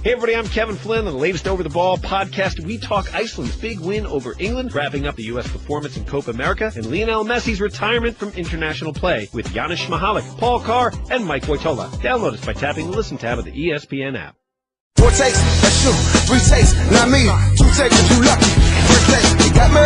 Hey everybody, I'm Kevin Flynn on the latest Over the Ball podcast. We talk Iceland's big win over England, wrapping up the U.S. performance in Copa America, and Lionel Messi's retirement from international play with Janis Mihalik, Paul Carr, and Mike Wojtola. Download us by tapping the Listen tab of the ESPN app. 4 takes, that's you. 3 takes, not me. 2 takes if you lucky. First place, you got me.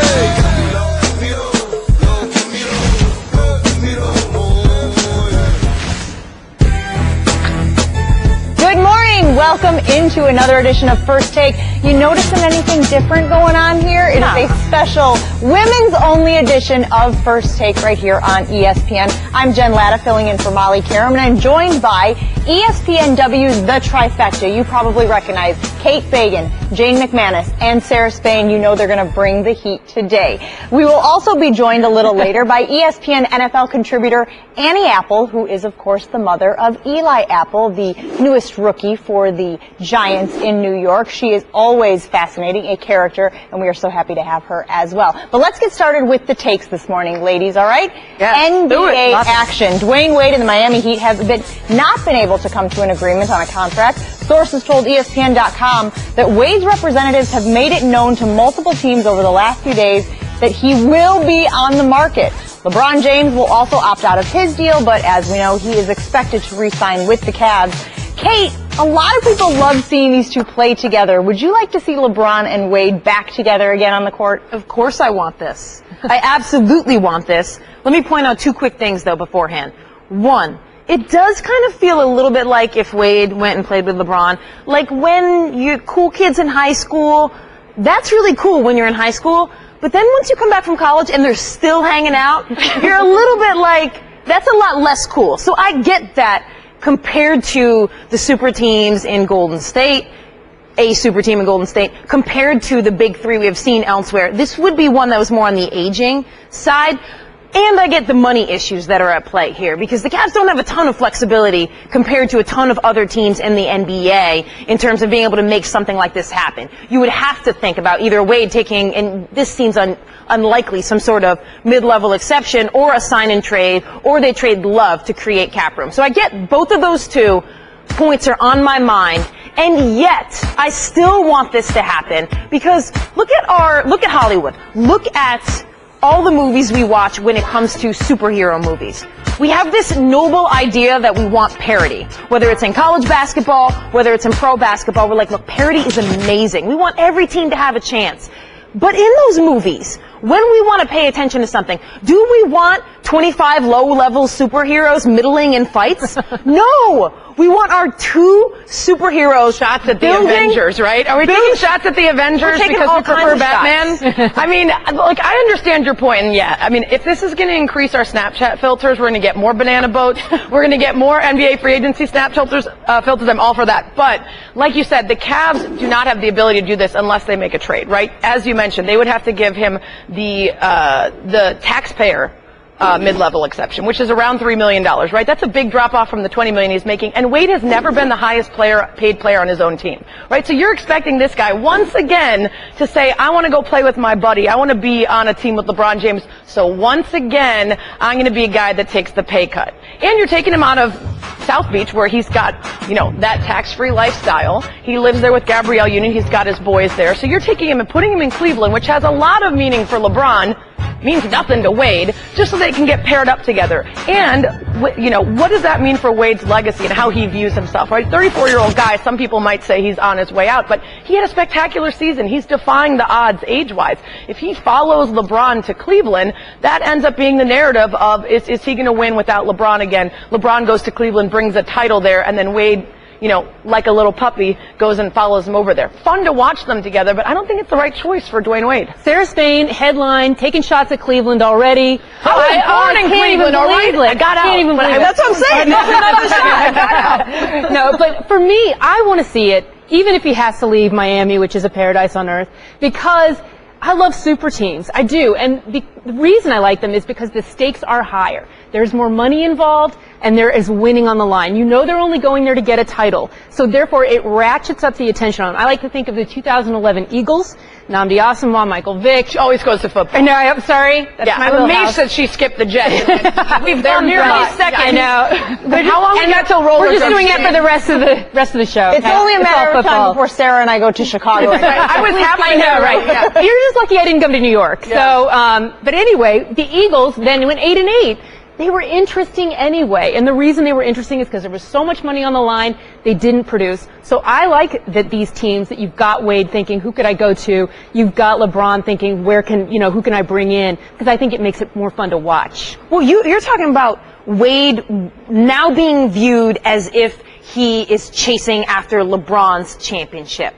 Good morning. Welcome into another edition of First Take. You noticing anything different going on here? It is a special women's only edition of First Take right here on ESPN. I'm Jen Latta filling in for Molly Karam, and I'm joined by ESPNW's The Trifecta. You probably recognize Kate Fagan, Jane McManus, and Sarah Spain. You know they're going to bring the heat today. We will also be joined a little later by ESPN NFL contributor Annie Apple, who is, of course, the mother of Eli Apple, the newest rookie for the Giants in New York. She is always fascinating, a character, and we are so happy to have her as well. But let's get started with the takes this morning, ladies, all right? Yes, NBA action. Dwayne Wade and the Miami Heat have not been able to come to an agreement on a contract. Sources told ESPN.com that Wade's representatives have made it known to multiple teams over the last few days that he will be on the market. LeBron James will also opt out of his deal, but as we know, he is expected to re-sign with the Cavs. Kate, a lot of people love seeing these two play together. Would you like to see LeBron and Wade back together again on the court? Of course I want this. I absolutely want this. Let me point out 2 quick things, though, beforehand. 1, it does kind of feel a little bit like if Wade went and played with LeBron. Like when you're cool kids in high school, that's really cool when you're in high school. But then once you come back from college and they're still hanging out, you're a little bit like, that's a lot less cool. So I get that compared to the super teams in Golden State, a super team in Golden State, compared to the big 3 we have seen elsewhere. This would be one that was more on the aging side. And I get the money issues that are at play here because the Cavs don't have a ton of flexibility compared to a ton of other teams in the NBA in terms of being able to make something like this happen. You would have to think about either Wade taking, and this seems unlikely, some sort of mid-level exception or a sign and trade, or they trade Love to create cap room. So I get both of those 2 points are on my mind. And yet, I still want this to happen because look at Hollywood. Look at all the movies we watch when it comes to superhero movies. We have this noble idea that we want parity. Whether it's in college basketball, whether it's in pro basketball, we're like, look, parity is amazing. We want every team to have a chance. But in those movies, when we want to pay attention to something, do we want 25 low-level superheroes middling in fights? No! We want our 2 superheroes shots at the Avengers, right? Are we taking shots at the Avengers because we prefer Batman? I mean, like, I understand your point, and yeah, I mean, if this is going to increase our Snapchat filters, we're going to get more banana boats, we're going to get more NBA free agency Snap filters, I'm all for that. But, like you said, the Cavs do not have the ability to do this unless they make a trade, right? As you mentioned, they would have to give him the taxpayer mid-level exception, which is around $3 million, right? That's a big drop-off from the $20 million he's making, and Wade has never been the highest paid player on his own team, right? So you're expecting this guy, once again, to say, I want to go play with my buddy, I want to be on a team with LeBron James, so once again, I'm going to be a guy that takes the pay cut. And you're taking him out of South Beach, where he's got, that tax-free lifestyle. He lives there with Gabrielle Union, he's got his boys there, so you're taking him and putting him in Cleveland, which has a lot of meaning for LeBron, means nothing to Wade, just so they can get paired up together. And, what does that mean for Wade's legacy and how he views himself, right? 34-year-old guy, some people might say he's on his way out, but he had a spectacular season. He's defying the odds age-wise. If he follows LeBron to Cleveland, that ends up being the narrative of, is he going to win without LeBron again? LeBron goes to Cleveland, brings a title there, and then Wade, like a little puppy, goes and follows him over there. Fun to watch them together, but I don't think it's the right choice for Dwayne Wade. No. Spain, headline, taking shots at Cleveland already. I was born in Cleveland, all right? I got out. That's what I'm saying. No, but for me, I want to see it, even if he has to leave Miami, which is a paradise on earth, because I love super teams. I do. And the reason I like them is because the stakes are higher. There's more money involved, and there is winning on the line. You know they're only going there to get a title. So therefore, it ratchets up the attention on them. I like to think of the 2011 Eagles. Nnamdi Asomugha, Michael Vick. She always goes to football. I know, I'm sorry. That's my I'm wheelhouse. amazed that she skipped the Jets. We've They're done nearly that. second. I know. But how long we got till roller? We're just doing it for the rest of the show. It's only a matter of time before Sarah and I go to Chicago. I was happy. I know, right? Yeah. You're just lucky I didn't come to New York. So, but anyway, the Eagles then went 8-8. They were interesting anyway, and the reason they were interesting is because there was so much money on the line, they didn't produce. So I like that these teams that you've got Wade thinking, who could I go to? You've got LeBron thinking, who can I bring in? Because I think it makes it more fun to watch. Well, you're talking about Wade now being viewed as if he is chasing after LeBron's championship.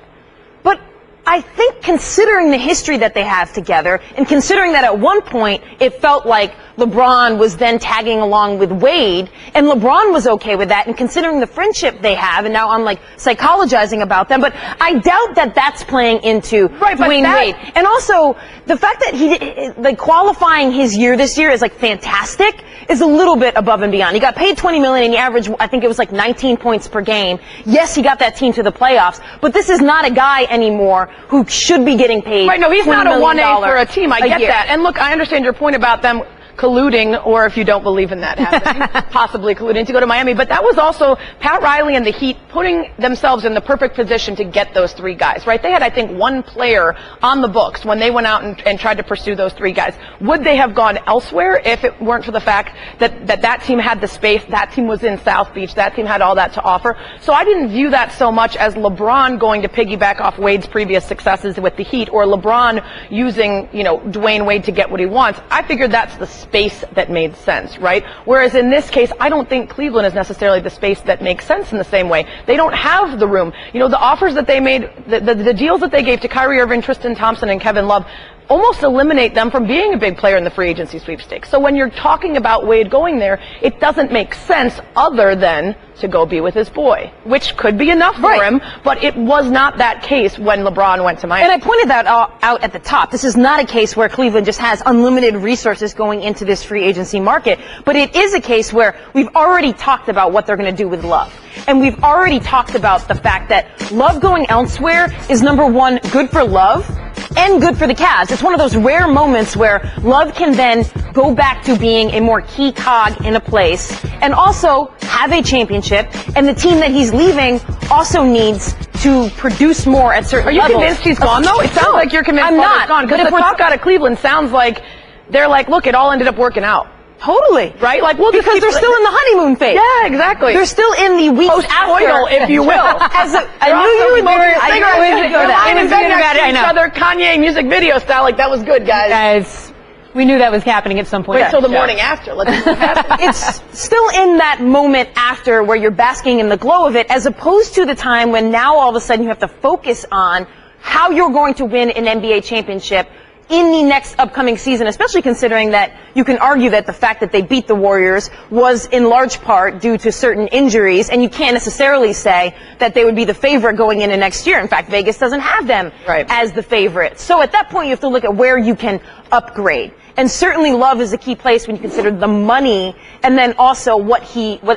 But I think considering the history that they have together, and considering that at one point it felt like LeBron was then tagging along with Wade, and LeBron was okay with that, and considering the friendship they have, and now I'm like psychologizing about them, but I doubt that that's playing into Dwayne Wade. And also, the fact that he, like, qualifying his year this year is, like, fantastic is a little bit above and beyond. He got paid $20 million, and he averaged, I think it was like 19 points per game. Yes, he got that team to the playoffs, but this is not a guy anymore who should be getting paid. Right, no, he's not a 1A for a team. I get year. that. And look, I understand your point about them colluding, or if you don't believe in that happening, possibly colluding to go to Miami. But that was also Pat Riley and the Heat putting themselves in the perfect position to get those three guys, right? They had, I think, one player on the books when they went out and tried to pursue those three guys. Would they have gone elsewhere if it weren't for the fact that team had the space, that team was in South Beach, that team had all that to offer? So I didn't view that so much as LeBron going to piggyback off Wade's previous successes with the Heat, or LeBron using, Dwayne Wade to get what he wants. I figured that's the space that made sense, right? Whereas in this case, I don't think Cleveland is necessarily the space that makes sense in the same way. They don't have the room. The offers that they made, the deals that they gave to Kyrie Irving, Tristan Thompson, and Kevin Love almost eliminate them from being a big player in the free agency sweepstakes. So when you're talking about Wade going there, it doesn't make sense other than to go be with his boy, which could be enough for him, but it was not that case when LeBron went to Miami. And I pointed that out at the top. This is not a case where Cleveland just has unlimited resources going into this free agency market, but it is a case where we've already talked about what they're going to do with Love. And we've already talked about the fact that Love going elsewhere is, number one, good for Love and good for the Cavs. It's one of those rare moments where Love can then go back to being a more key cog in a place and also have a championship, and the team that he's leaving also needs to produce more at certain levels. Are you convinced he's gone, though? It sounds like you're convinced he's gone. Because the talk out of Cleveland sounds like they're like, look, it all ended up working out. Totally. Right? Like, well, because they're still in the honeymoon phase. Yeah, exactly. They're still in the weeks post-coital, if you will. I knew you would be I know. Other Kanye music video style, like, that was good, guys. We knew that was happening at some point. Wait till the morning after. Let's see what happens. It's still in that moment after where you're basking in the glow of it, as opposed to the time when now all of a sudden you have to focus on how you're going to win an NBA championship in the next upcoming season, especially considering that you can argue that the fact that they beat the Warriors was in large part due to certain injuries, and you can't necessarily say that they would be the favorite going into next year. In fact, Vegas doesn't have them as the favorite. So at that point, you have to look at where you can upgrade. And certainly Love is a key place when you consider the money and then also what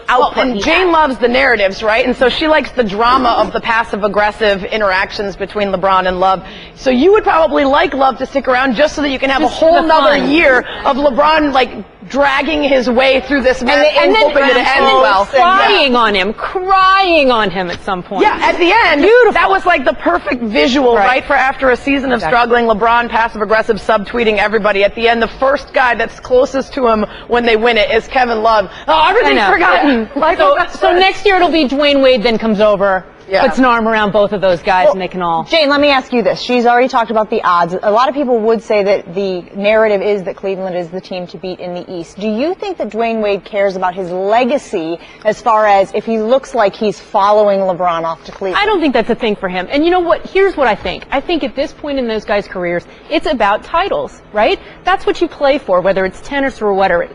output and Jane loves the narratives, right? And so she likes the drama of the passive-aggressive interactions between LeBron and Love. So you would probably like Love to stick around just so that you can have a whole nother year of LeBron, like, dragging his way through this mess and hoping that it ends well. Crying on him at some point. Yeah, at the end, that was like the perfect visual, right, for after a season of struggling, LeBron passive-aggressive, subtweeting everybody. At the end, the first guy that's closest to him when they win it is Kevin Love. Oh, everything's forgotten. Yeah. So next year it'll be Dwayne Wade then comes over, puts an arm around both of those guys, and they can all... Jane, let me ask you this. She's already talked about the odds. A lot of people would say that the narrative is that Cleveland is the team to beat in the East. Do you think that Dwayne Wade cares about his legacy as far as if he looks like he's following LeBron off to Cleveland? I don't think that's a thing for him. And you know what? Here's what I think. I think at this point in those guys' careers, it's about titles, right? That's what you play for, whether it's tennis or whatever.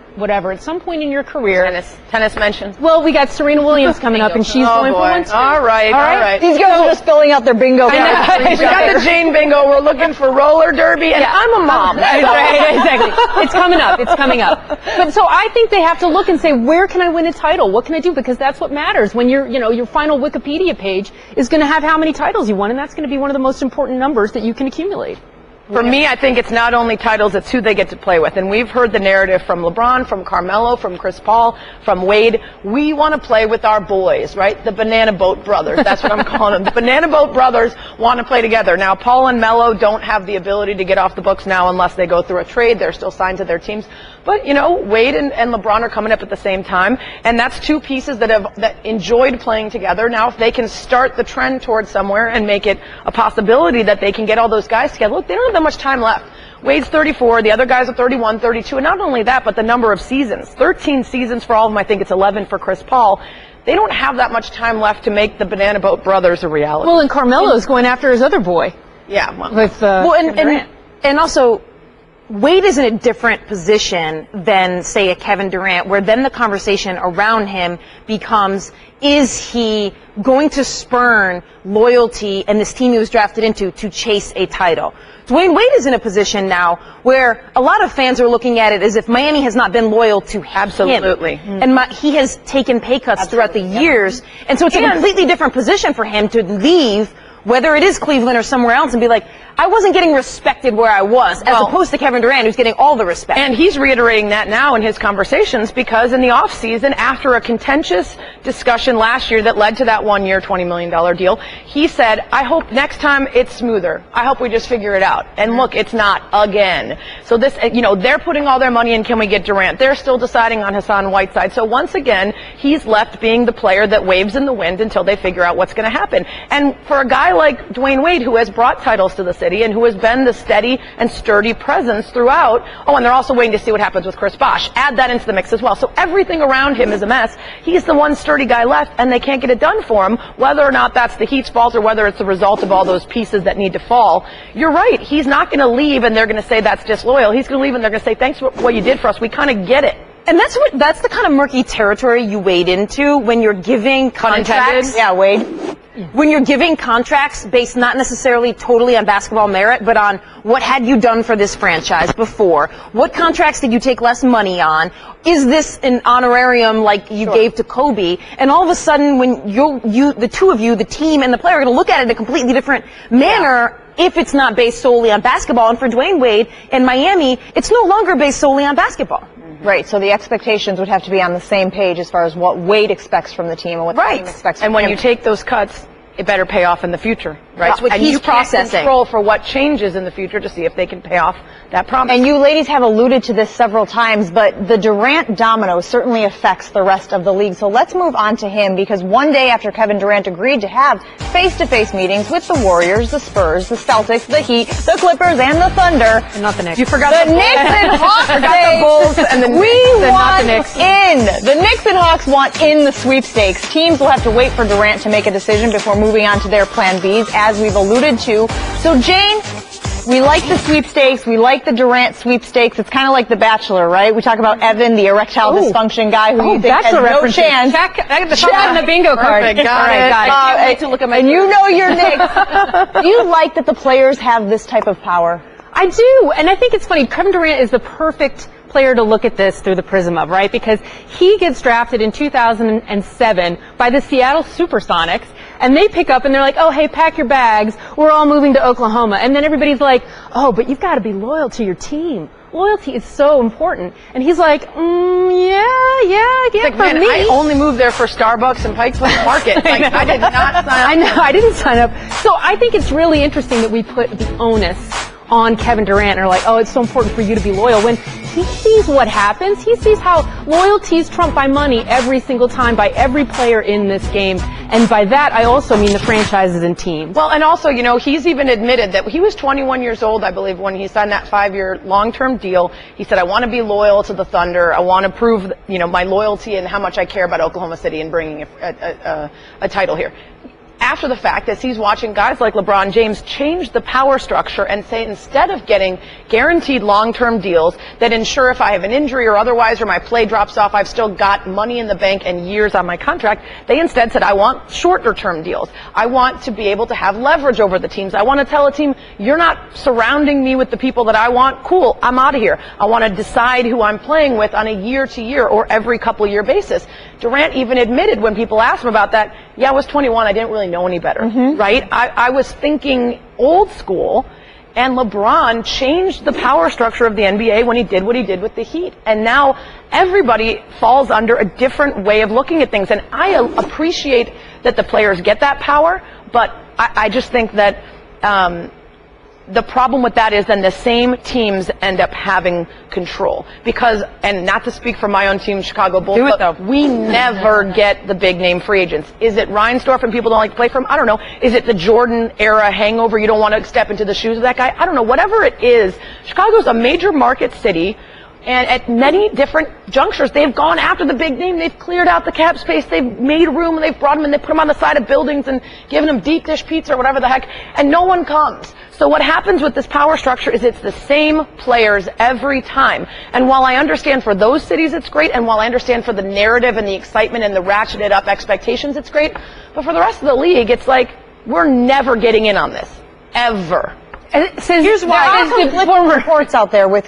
At some point in your career... Tennis mentioned. Well, we got Serena Williams coming up, and she's going for one. All right. right. These girls are just filling out their bingo cards. We got the Jane bingo. We're looking for roller derby, and I'm a mom. Right, exactly. It's coming up. It's coming up. But so I think they have to look and say, where can I win a title? What can I do? Because that's what matters. When your final Wikipedia page is going to have how many titles you won, and that's going to be one of the most important numbers that you can accumulate. For me, I think it's not only titles, it's who they get to play with. And we've heard the narrative from LeBron, from Carmelo, from Chris Paul, from Wade. We want to play with our boys, right? The Banana Boat Brothers. That's what I'm calling them. The Banana Boat Brothers want to play together. Now, Paul and Melo don't have the ability to get off the books now unless they go through a trade. They're still signed to their teams. But, Wade and LeBron are coming up at the same time. And that's two pieces that enjoyed playing together. Now, if they can start the trend towards somewhere and make it a possibility that they can get all those guys together. Look, they don't have that much time left. Wade's 34, the other guys are 31, 32, and not only that, but the number of seasons. 13 seasons for all of them. I think it's 11 for Chris Paul. They don't have that much time left to make the Banana Boat Brothers a reality. Well, and Carmelo's going after his other boy. Yeah. With, and also, Wade is in a different position than, say, a Kevin Durant, where then the conversation around him becomes, is he going to spurn loyalty and this team he was drafted into to chase a title? Dwayne Wade is in a position now where a lot of fans are looking at it as if Miami has not been loyal to him. Absolutely. And he has taken pay cuts throughout the years. And so it's a completely different position for him to leave, whether it is Cleveland or somewhere else, and be like, I wasn't getting respected where I was, as opposed to Kevin Durant, who's getting all the respect. And he's reiterating that now in his conversations, because in the offseason, after a contentious discussion last year that led to that 1 year, $20 million deal, he said, I hope next time it's smoother. I hope we just figure it out. And look, it's not again. So this, they're putting all their money in, can we get Durant? They're still deciding on Hassan Whiteside. So once again, he's left being the player that waves in the wind until they figure out what's going to happen. And for a guy like Dwayne Wade, who has brought titles to the city, and who has been the steady and sturdy presence throughout. Oh, and they're also waiting to see what happens with Chris Bosh. Add that into the mix as well. So everything around him is a mess. He's the one sturdy guy left, and they can't get it done for him, whether or not that's the Heat's fault or whether it's the result of all those pieces that need to fall. You're right. He's not going to leave, and they're going to say that's disloyal. He's going to leave, and they're going to say, thanks for what you did for us. We kind of get it. And that's the kind of murky territory you wade into when you're giving contracts. Yeah, Wade. When you're giving contracts based not necessarily totally on basketball merit, but on what had you done for this franchise before? What contracts did you take less money on? Is this an honorarium like you gave to Kobe? And all of a sudden, when the two of you, the team and the player, are going to look at it in a completely different manner. If it's not based solely on basketball. And for Dwayne Wade in Miami, it's no longer based solely on basketball. Right, so the expectations would have to be on the same page as far as what Wade expects from the team and what the team expects from him. And when you take those cuts, it better pay off in the future, right? That's what and he's you can't processing. Control for what changes in the future to see if they can pay off that promise. And you ladies have alluded to this several times, but the Durant domino certainly affects the rest of the league. So let's move on to him, because one day after Kevin Durant agreed to have face-to-face meetings with the Warriors, the Spurs, the Celtics, the Heat, the Clippers, and the Thunder. And not the Knicks. You forgot the Knicks and Hawks. the Bulls and the Knicks. The Knicks and Hawks want in the sweepstakes. Teams will have to wait for Durant to make a decision before moving on to their plan Bs, as we've alluded to. So, Jane, we like the sweepstakes. We like the Durant sweepstakes. It's kind of like The Bachelor, right? We talk about Evan, the erectile dysfunction guy who you think has no chance. Check. I got the on the bingo card. Perfect. Got it. Can't wait to look at my and you know your Knicks. Do you like that the players have this type of power? I do, and I think it's funny. Kevin Durant is the perfect player to look at this through the prism of, right? Because he gets drafted in 2007 by the Seattle Supersonics, and they pick up and they're like, oh, hey, pack your bags. We're all moving to Oklahoma. And then everybody's like, oh, but you've got to be loyal to your team. Loyalty is so important. And he's like, yeah, like, for man, me. I only moved there for Starbucks and Pike Place Market. Like, I did not sign up. I know, I didn't sign up. So I think it's really interesting that we put the onus on Kevin Durant and are like, oh, it's so important for you to be loyal. When he sees what happens, he sees how loyalty is trumped by money every single time by every player in this game. And by that, I also mean the franchises and teams. Well, and also, he's even admitted that he was 21 years old, I believe, when he signed that 5-year long-term deal. He said, I want to be loyal to the Thunder. I want to prove, my loyalty and how much I care about Oklahoma City and bringing a title here. after the fact, as he's watching guys like LeBron James change the power structure and say, instead of getting guaranteed long-term deals that ensure if I have an injury or otherwise, or my play drops off, I've still got money in the bank and years on my contract, they instead said, I want shorter-term deals. I want to be able to have leverage over the teams. I want to tell a team, you're not surrounding me with the people that I want. Cool, I'm out of here. I want to decide who I'm playing with on a year-to-year or every couple-year basis. Durant even admitted when people asked him about that, yeah, I was 21, I didn't really know any better, right? I was thinking old school, and LeBron changed the power structure of the NBA when he did what he did with the Heat. And now everybody falls under a different way of looking at things. And I appreciate that the players get that power, but I just think that the problem with that is then the same teams end up having control. Because, and not to speak for my own team, Chicago Bulls, but we never get the big name free agents. Is it Reinsdorf and people don't like to play for him? I don't know. Is it the Jordan era hangover? You don't want to step into the shoes of that guy? I don't know. Whatever it is, Chicago's a major market city. And at many different junctures, they've gone after the big name. They've cleared out the cap space. They've made room, and they've brought them, and they put them on the side of buildings and given them deep dish pizza or whatever the heck, and no one comes. So what happens with this power structure is it's the same players every time. And while I understand for those cities it's great, and while I understand for the narrative and the excitement and the ratcheted up expectations it's great, but for the rest of the league, it's like, we're never getting in on this. Ever. Here's why. There's conflicting reports out there with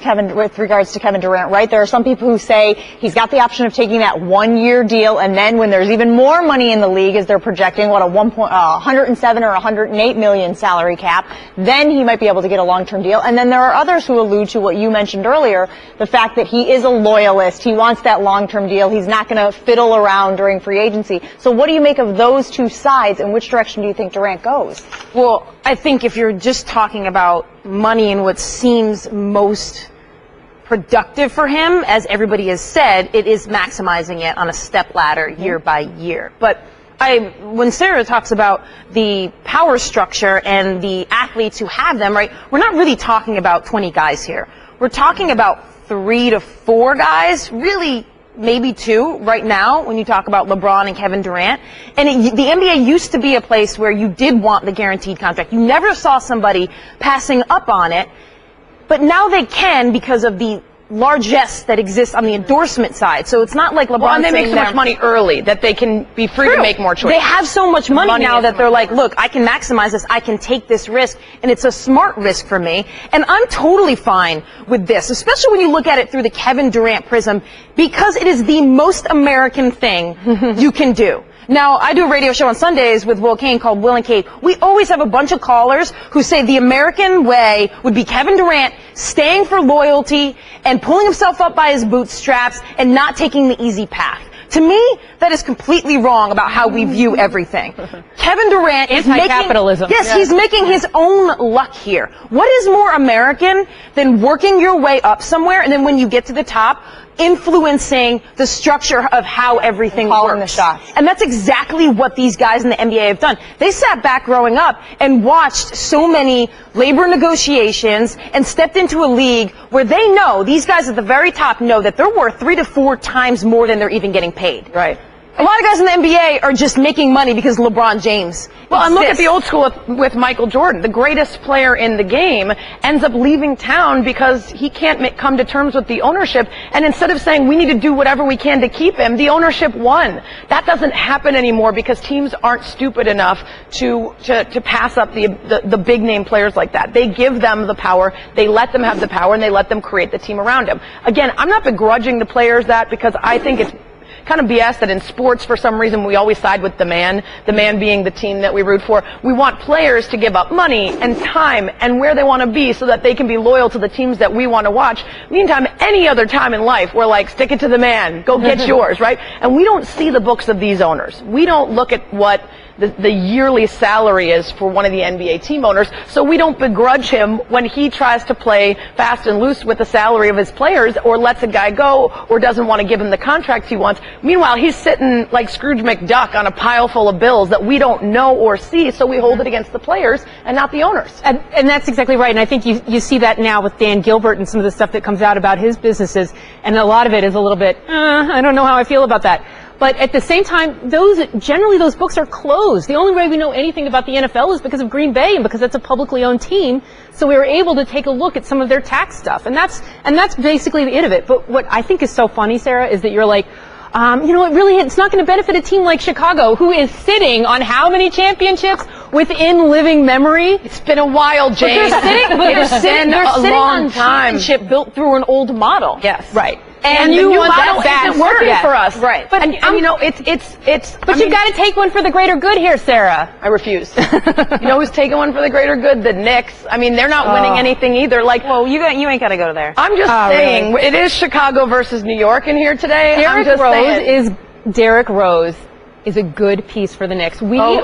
regards to Kevin Durant, right? There are some people who say he's got the option of taking that 1-year deal, and then when there's even more money in the league, as they're projecting, what, 107 or 108 million salary cap, then he might be able to get a long-term deal. And then there are others who allude to what you mentioned earlier, the fact that he is a loyalist. He wants that long-term deal. He's not going to fiddle around during free agency. So what do you make of those two sides, and which direction do you think Durant goes? Well, I think if you're just talking about money and what seems most productive for him, as everybody has said, it is maximizing it on a step ladder year by year. But when Sarah talks about the power structure and the athletes who have them, right, we're not really talking about 20 guys here. We're talking about 3 to 4 guys, really maybe 2 right now when you talk about LeBron and Kevin Durant. And the NBA used to be a place where you did want the guaranteed contract. You never saw somebody passing up on it, but now they can because of the largesse that exists on the endorsement side. So it's not like LeBron. Well, and they make so much money early that they can be free to make more choices. They have so much money now that they're like, look, I can maximize this. I can take this risk, and it's a smart risk for me. And I'm totally fine with this, especially when you look at it through the Kevin Durant prism, because it is the most American thing you can do. Now, I do a radio show on Sundays with Will Kane called Will and Kate. We always have a bunch of callers who say the American way would be Kevin Durant staying for loyalty and pulling himself up by his bootstraps and not taking the easy path. To me, that is completely wrong about how we view everything. Kevin Durant is anti-capitalism. Yes, he's making his own luck here. What is more American than working your way up somewhere, and then when you get to the top, influencing the structure of how everything works. Calling the shots. And that's exactly what these guys in the NBA have done. They sat back growing up and watched so many labor negotiations and stepped into a league where they know, these guys at the very top know that they're worth 3 to 4 times more than they're even getting paid. Right. A lot of guys in the NBA are just making money because LeBron James. Well, and look at the old school with Michael Jordan. The greatest player in the game ends up leaving town because he can't come to terms with the ownership. And instead of saying we need to do whatever we can to keep him, the ownership won. That doesn't happen anymore because teams aren't stupid enough to pass up the big name players like that. They give them the power, they let them have the power, and they let them create the team around him. Again, I'm not begrudging the players that, because I think it's kind of BS that in sports, for some reason, we always side with the man being the team that we root for. We want players to give up money and time and where they want to be so that they can be loyal to the teams that we want to watch. Meantime, any other time in life, we're like, stick it to the man, go get yours, right? And we don't see the books of these owners. We don't look at what the yearly salary is for one of the NBA team owners, so we don't begrudge him when he tries to play fast and loose with the salary of his players, or lets a guy go, or doesn't want to give him the contract he wants. Meanwhile, he's sitting like Scrooge McDuck on a pile full of bills that we don't know or see, so we hold it against the players and not the owners. And that's exactly right, and I think you see that now with Dan Gilbert and some of the stuff that comes out about his businesses, and a lot of it is a little bit, I don't know how I feel about that. But at the same time, generally those books are closed. The only way we know anything about the NFL is because of Green Bay and because it's a publicly owned team. So we were able to take a look at some of their tax stuff, and that's basically the end of it. But what I think is so funny, Sarah, is that you're like, it's not going to benefit a team like Chicago, who is sitting on how many championships within living memory? It's been a while, Jane. They're sitting on championship built through an old model. Yes. Right. And the new model isn't working for us. Right. But you've got to take one for the greater good here, Sarah. I refuse. You know who's taking one for the greater good? The Knicks. I mean, they're not winning anything either. Like, well, you ain't got to go there. I'm just saying, really? It is Chicago versus New York in here today. Derrick Rose is a good piece for the Knicks. Okay. The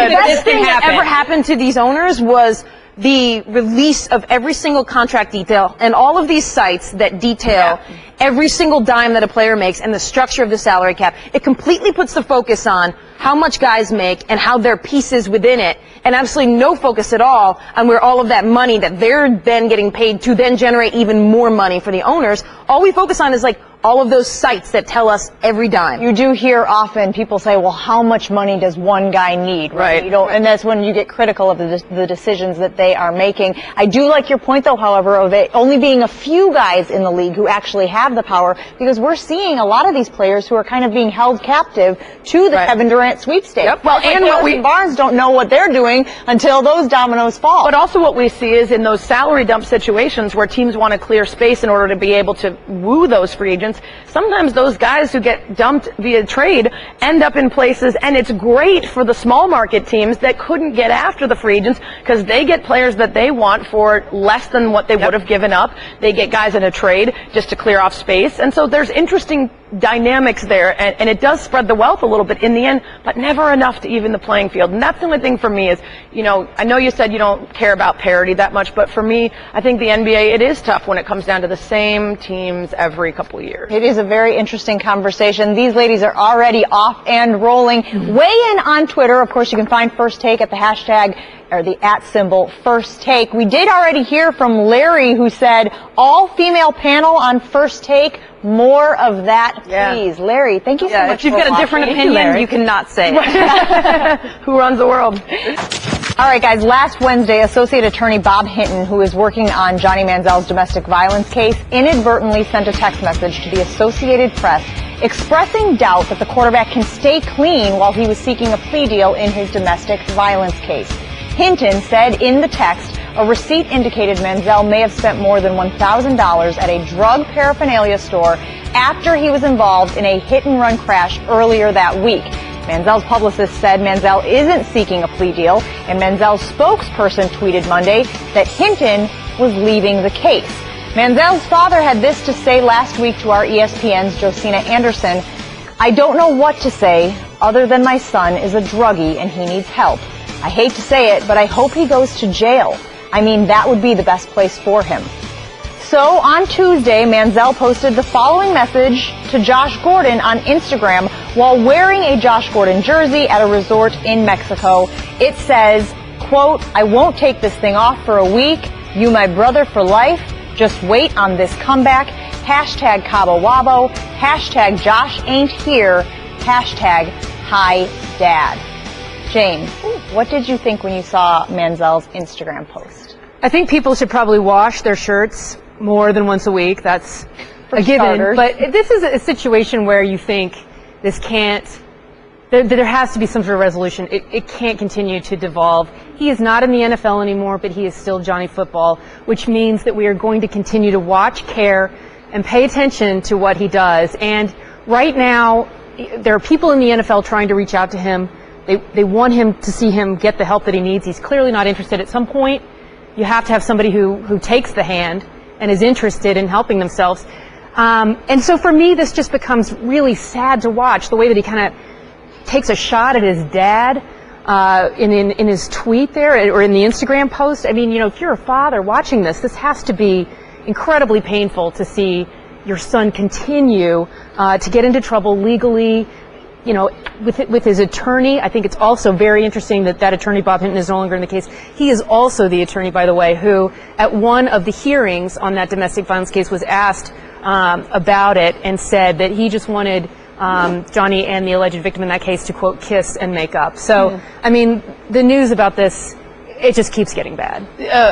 best thing that ever happened to these owners was the release of every single contract detail and all of these sites that detail every single dime that a player makes and the structure of the salary cap. It completely puts the focus on how much guys make and how their pieces within it, and absolutely no focus at all on where all of that money that they're then getting paid to then generate even more money for the owners. All we focus on is like all of those sites that tell us every dime. You do hear often people say, well, how much money does one guy need? Right. And that's when you get critical of the decisions that they are making. I do like your point, though, however, of it only being a few guys in the league who actually have the power, because we're seeing a lot of these players who are kind of being held captive to the Kevin Durant sweepstakes. Yep. Well, and what Barnes don't know what they're doing until those dominoes fall. But also what we see is in those salary dump situations where teams want to clear space in order to be able to woo those free agents, sometimes those guys who get dumped via trade end up in places, and it's great for the small market teams that couldn't get after the free agents because they get players that they want for less than what they would have given up. They get guys in a trade just to clear off space. And so there's interesting dynamics there, and it does spread the wealth a little bit in the end, but never enough to even the playing field. And that's the only thing for me is, I know you said you don't care about parity that much, but for me, I think the NBA, it is tough when it comes down to the same teams every couple years. It is a very interesting conversation. These ladies are already off and rolling. Weigh in on Twitter. Of course, you can find First Take at the hashtag or the @ First Take. We did already hear from Larry, who said, all female panel on First Take. More of that, please. Larry, thank you so much. If you've got a different opinion, you cannot say it. Who runs the world? All right, guys, last Wednesday, Associate Attorney Bob Hinton, who is working on Johnny Manziel's domestic violence case, inadvertently sent a text message to the Associated Press expressing doubt that the quarterback can stay clean while he was seeking a plea deal in his domestic violence case. Hinton said in the text, a receipt indicated Manziel may have spent more than $1,000 at a drug paraphernalia store after he was involved in a hit-and-run crash earlier that week. Manziel's publicist said Manziel isn't seeking a plea deal, and Manziel's spokesperson tweeted Monday that Hinton was leaving the case. Manziel's father had this to say last week to our ESPN's Josina Anderson, I don't know what to say other than my son is a druggie and he needs help. I hate to say it, but I hope he goes to jail. I mean, that would be the best place for him. So on Tuesday, Manziel posted the following message to Josh Gordon on Instagram while wearing a Josh Gordon jersey at a resort in Mexico. It says, quote, I won't take this thing off for a week. You my brother for life. Just wait on this comeback. Hashtag Cabo Wabo. Hashtag Josh ain't here. Hashtag Hi Dad. Jane, what did you think when you saw Manziel's Instagram post? I think people should probably wash their shirts more than once a week. That's a given. Starters. But this is a situation where you think this can't, there has to be some sort of resolution. It can't continue to devolve. He is not in the NFL anymore, but he is still Johnny Football, which means that we are going to continue to watch, care, and pay attention to what he does. And right now, there are people in the NFL trying to reach out to him. They want him to see him get the help that he needs. He's clearly not interested. At some point, you have to have somebody who takes the hand and is interested in helping themselves. And so for me, this just becomes really sad to watch, the way that he kind of takes a shot at his dad in his tweet there, or in the Instagram post. I mean, if you're a father watching this has to be incredibly painful to see your son continue to get into trouble legally, with his attorney. I think it's also very interesting that attorney, Bob Hinton, is no longer in the case. He is also the attorney, by the way, who at one of the hearings on that domestic violence case was asked about it and said that he just wanted Johnny and the alleged victim in that case to, quote, kiss and make up. So, I mean, the news about this, it just keeps getting bad.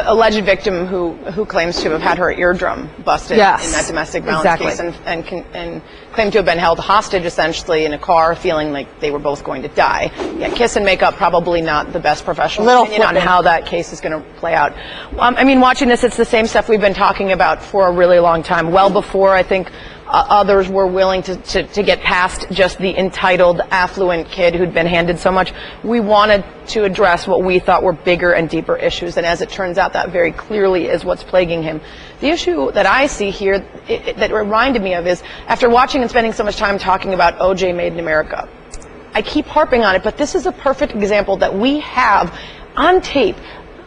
Alleged victim who claims to have had her eardrum busted in that domestic violence case and claimed to have been held hostage essentially in a car, feeling like they were both going to die. Yeah, kiss and make up, probably not the best professional opinion on how that case is going to play out. I mean, watching this, it's the same stuff we've been talking about for a really long time, well before I think others were willing to get past just the entitled, affluent kid who'd been handed so much. We wanted to address what we thought were bigger and deeper issues, and as it turns out, that very clearly is what's plaguing him. The issue that I see here that reminded me of is, after watching and spending so much time talking about O.J. Made in America, I keep harping on it, but this is a perfect example that we have on tape.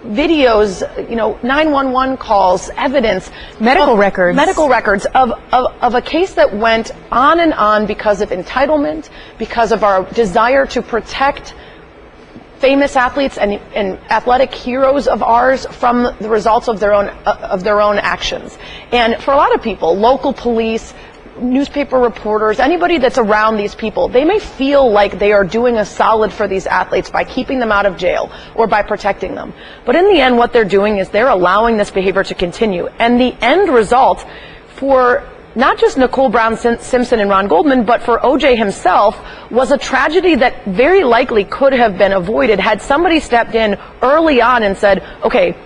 Videos, 911 calls, evidence, medical records of a case that went on and on because of entitlement, because of our desire to protect famous athletes and athletic heroes of ours from the results of their own actions. And for a lot of people, local police, newspaper reporters, anybody that's around these people, they may feel like they are doing a solid for these athletes by keeping them out of jail or by protecting them. But in the end, what they're doing is they're allowing this behavior to continue. And the end result for not just Nicole Brown Simpson and Ron Goldman, but for O.J. himself, was a tragedy that very likely could have been avoided had somebody stepped in early on and said, okay,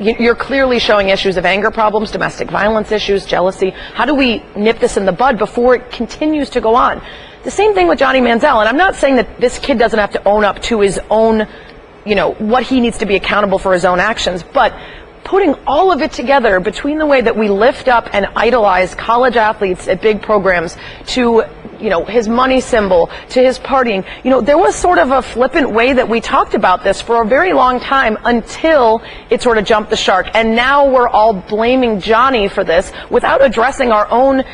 you're clearly showing issues of anger problems, domestic violence issues, jealousy. How do we nip this in the bud before it continues to go on? The same thing with Johnny Manziel, and I'm not saying that this kid doesn't have to own up to his own, what he needs to be accountable for his own actions, but putting all of it together between the way that we lift up and idolize college athletes at big programs to his money symbol, to his partying. There was sort of a flippant way that we talked about this for a very long time until it sort of jumped the shark. And now we're all blaming Johnny for this without addressing our own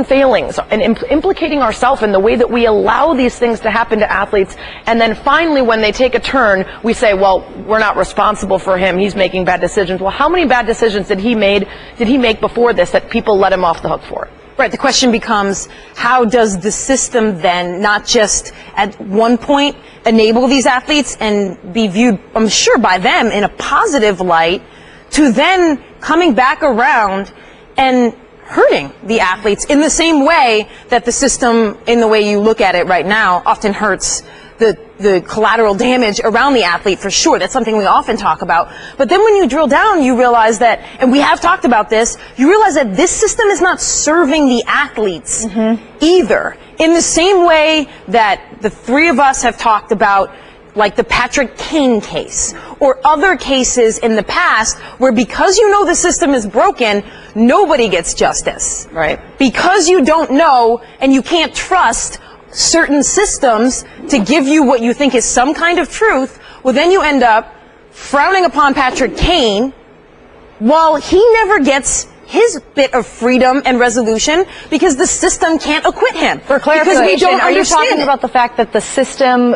failings and implicating ourselves in the way that we allow these things to happen to athletes. And then finally, when they take a turn, we say, well, we're not responsible for him. He's making bad decisions. Well, how many bad decisions did he make before this that people let him off the hook for? Right. The question becomes, how does the system then not just at one point enable these athletes and be viewed, I'm sure, by them in a positive light, to then coming back around and hurting the athletes in the same way that the system, in the way you look at it right now, often hurts the collateral damage around the athlete, for sure. That's something we often talk about. But then when you drill down, you realize that, and we have talked about this, you realize that this system is not serving the athletes either. In the same way that the three of us have talked about, like the Patrick Kane case, or other cases in the past where because you know the system is broken, nobody gets justice. Right. Because you don't know and you can't trust certain systems to give you what you think is some kind of truth, well, then you end up frowning upon Patrick Kane while he never gets his bit of freedom and resolution because the system can't acquit him. For clarification, because we don't are you talking about the fact that the system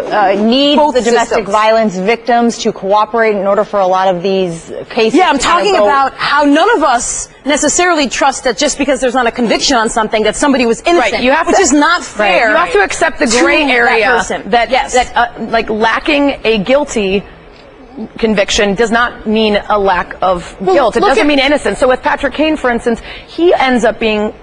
needs Both the domestic systems. violence victims to cooperate in order for a lot of these cases? Yeah, I'm talking about how none of us necessarily trust that just because there's not a conviction on something that somebody was innocent, right. You have which to, is not fair. You have to accept the gray area that like lacking a guilty conviction does not mean a lack of guilt. It doesn't mean innocence. So with Patrick Kane, for instance, he ends up being,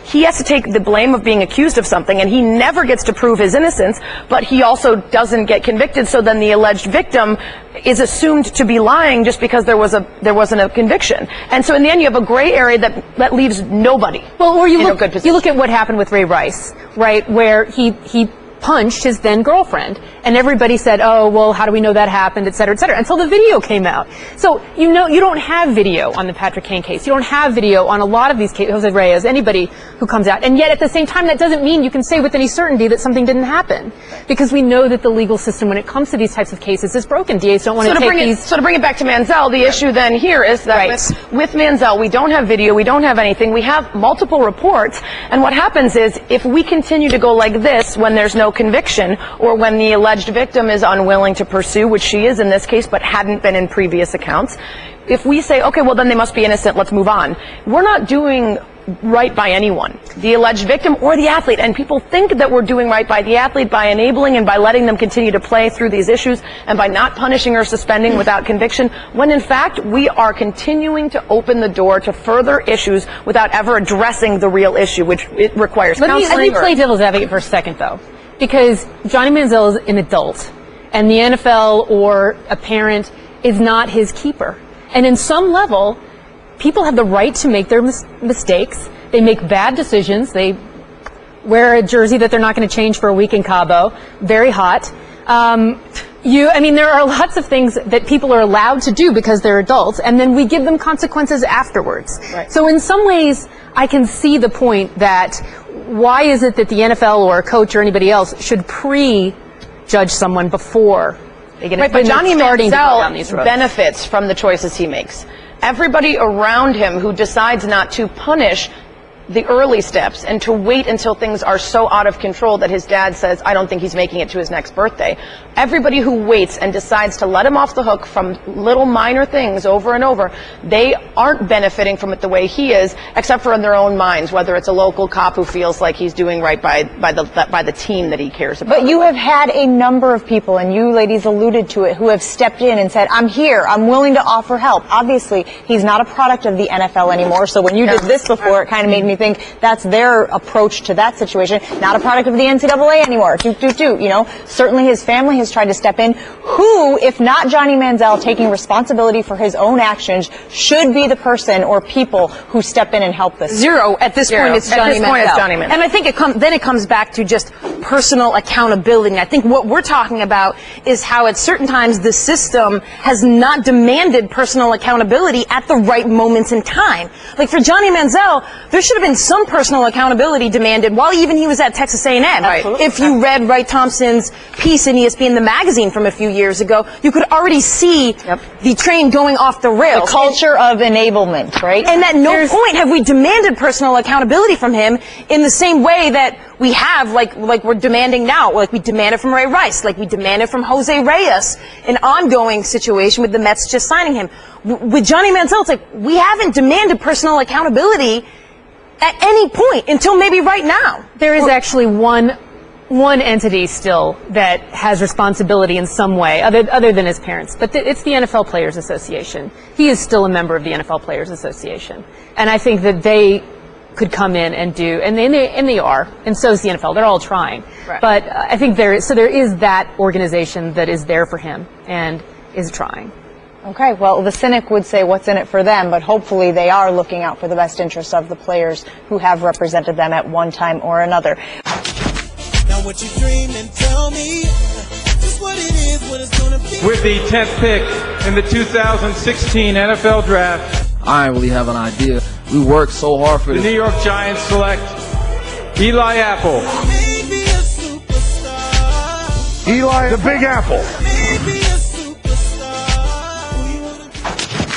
he has to take the blame of being accused of something, and he never gets to prove his innocence, but he also doesn't get convicted, so then the alleged victim is assumed to be lying just because there wasn't a conviction. And so in the end, you have a gray area that leaves nobody. Well, or you look at what happened with Ray Rice, right, where he punched his then girlfriend, and everybody said, oh, well, how do we know that happened, et cetera, until the video came out. So, you don't have video on the Patrick Kane case. You don't have video on a lot of these cases, Jose Reyes, anybody who comes out. And yet, at the same time, that doesn't mean you can say with any certainty that something didn't happen. Because we know that the legal system, when it comes to these types of cases, is broken. DAs don't want to take these. So to bring it back to Manziel, the issue then here is that with Manziel, we don't have video, we don't have anything, we have multiple reports, and what happens is, if we continue to go like this when there's no conviction, or when the alleged victim is unwilling to pursue, which she is in this case, but hadn't been in previous accounts, if we say, okay, well then they must be innocent, let's move on, we're not doing right by anyone, the alleged victim or the athlete. And people think that we're doing right by the athlete by enabling and by letting them continue to play through these issues and by not punishing or suspending without conviction, when in fact we are continuing to open the door to further issues without ever addressing the real issue, which it requires counseling. Let me play devil's advocate for a second, though, because Johnny Manziel is an adult, and the NFL or a parent is not his keeper. And in some level, people have the right to make their mistakes. They make bad decisions. They wear a jersey that they're not going to change for a week in Cabo. Very hot. There are lots of things that people are allowed to do because they're adults, and then we give them consequences afterwards. Right. So in some ways, I can see the point that why is it that the NFL or a coach or anybody else should judge someone before they get but Johnny Manziel benefits from the choices he makes. Everybody around him who decides not to punish the early steps and to wait until things are so out of control that his dad says, I don't think he's making it to his next birthday. Everybody who waits and decides to let him off the hook from little minor things over and over, they aren't benefiting from it the way he is, except for in their own minds, whether it's a local cop who feels like he's doing right by the team that he cares about. But you have had a number of people, and you ladies alluded to it, who have stepped in and said, I'm here, I'm willing to offer help. Obviously, he's not a product of the NFL anymore, so when you did this before, it kind of made me think that's their approach to that situation. Not a product of the NCAA anymore. Certainly his family has tried to step in. Who, if not Johnny Manziel taking responsibility for his own actions, should be the person or people who step in and help this? Zero. At this point, it's Johnny Manziel. And I think it comes back to just personal accountability. I think what we're talking about is how at certain times the system has not demanded personal accountability at the right moments in time. Like for Johnny Manziel, there should have been some personal accountability demanded while even he was at Texas A&M. Absolutely. If you read Wright Thompson's piece in ESPN, the magazine from a few years ago, you could already see the train going off the rails. The culture of enablement, right? And at no point have we demanded personal accountability from him in the same way that we have, like we're demanding now. Like we demanded from Ray Rice, like we demanded from Jose Reyes, an ongoing situation with the Mets just signing him. With Johnny Manziel, it's like we haven't demanded personal accountability at any point until maybe right now. There is actually one entity still that has responsibility in some way, other than his parents, but it's the NFL Players Association. He is still a member of the NFL Players Association, and I think that they could come in and do, and they are, and so is the NFL. They're all trying, but I think there is that organization that is there for him and is trying. Okay, well, the cynic would say what's in it for them, but hopefully they are looking out for the best interests of the players who have represented them at one time or another. Now what you dream and tell me just what it is, what it's gonna be. With the 10th pick in the 2016 NFL Draft, I didn't really have an idea. We worked so hard for this. The New York Giants select Eli Apple. Maybe a superstar. Eli, the Big Apple. Maybe a superstar.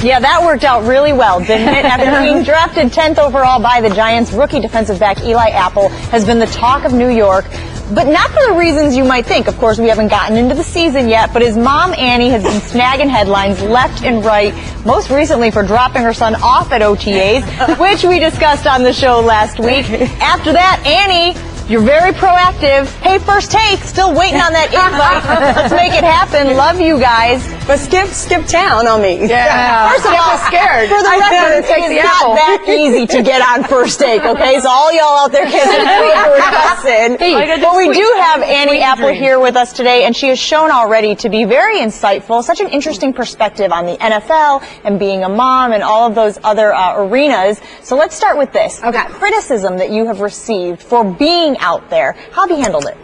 Yeah, that worked out really well, didn't it? After being drafted 10th overall by the Giants, rookie defensive back Eli Apple has been the talk of New York, but not for the reasons you might think. Of course, we haven't gotten into the season yet, but his mom, Annie, has been snagging headlines left and right, most recently for dropping her son off at OTAs, which we discussed on the show last week. After that, Annie, you're very proactive. Hey, First Take, still waiting on that invite. Let's make it happen. Love you guys. But skip town on me. Yeah. First of all, scared. for the record, it's not that easy to get on First Take, okay? So all y'all out there can't listen. But we do have Annie Apple here with us today, and she has shown already to be very insightful, such an interesting perspective on the NFL and being a mom and all of those other arenas. So let's start with this. Okay. The criticism that you have received for being out there. How have you handled it?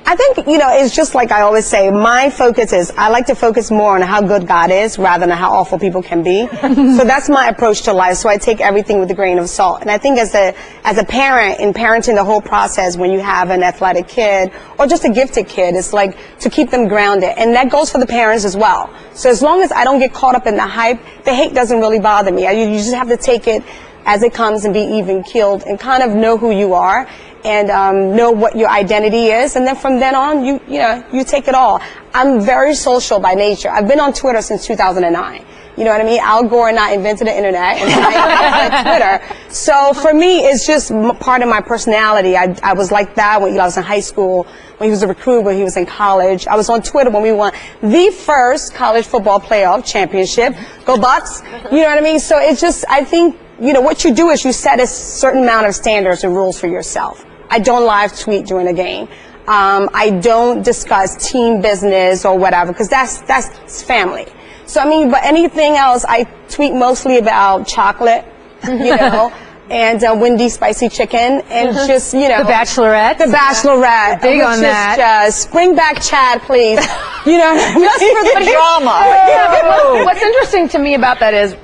I think, it's just like I always say, my focus is, I like to focus more on how good God is rather than how awful people can be. So that's my approach to life. So I take everything with a grain of salt. And I think as a parent, in parenting the whole process, when you have an athletic kid or just a gifted kid, it's like to keep them grounded. And that goes for the parents as well. So as long as I don't get caught up in the hype, the hate doesn't really bother me. You just have to take it as it comes and be even keeled and kind of know who you are and know what your identity is, and then from then on, you take it all. I'm very social by nature. I've been on Twitter since 2009. You know what I mean? Al Gore not invented the internet, and I invented Twitter. So for me, it's just part of my personality. I was like that when I was in high school, when he was a recruit, when he was in college. I was on Twitter when we won the first college football playoff championship. Go Bucks! You know what I mean? So it's just, I think, you know, what you do is you set a certain amount of standards and rules for yourself. I don't live tweet during a game. I don't discuss team business or whatever, because that's family. So I mean, but anything else, I tweet mostly about chocolate, you know, and Wendy's spicy chicken, and just, you know. The Bachelorette. The Bachelorette. Big on that. Just bring back Chad, please. You know, just for the drama. Yeah, but what's interesting to me about that is,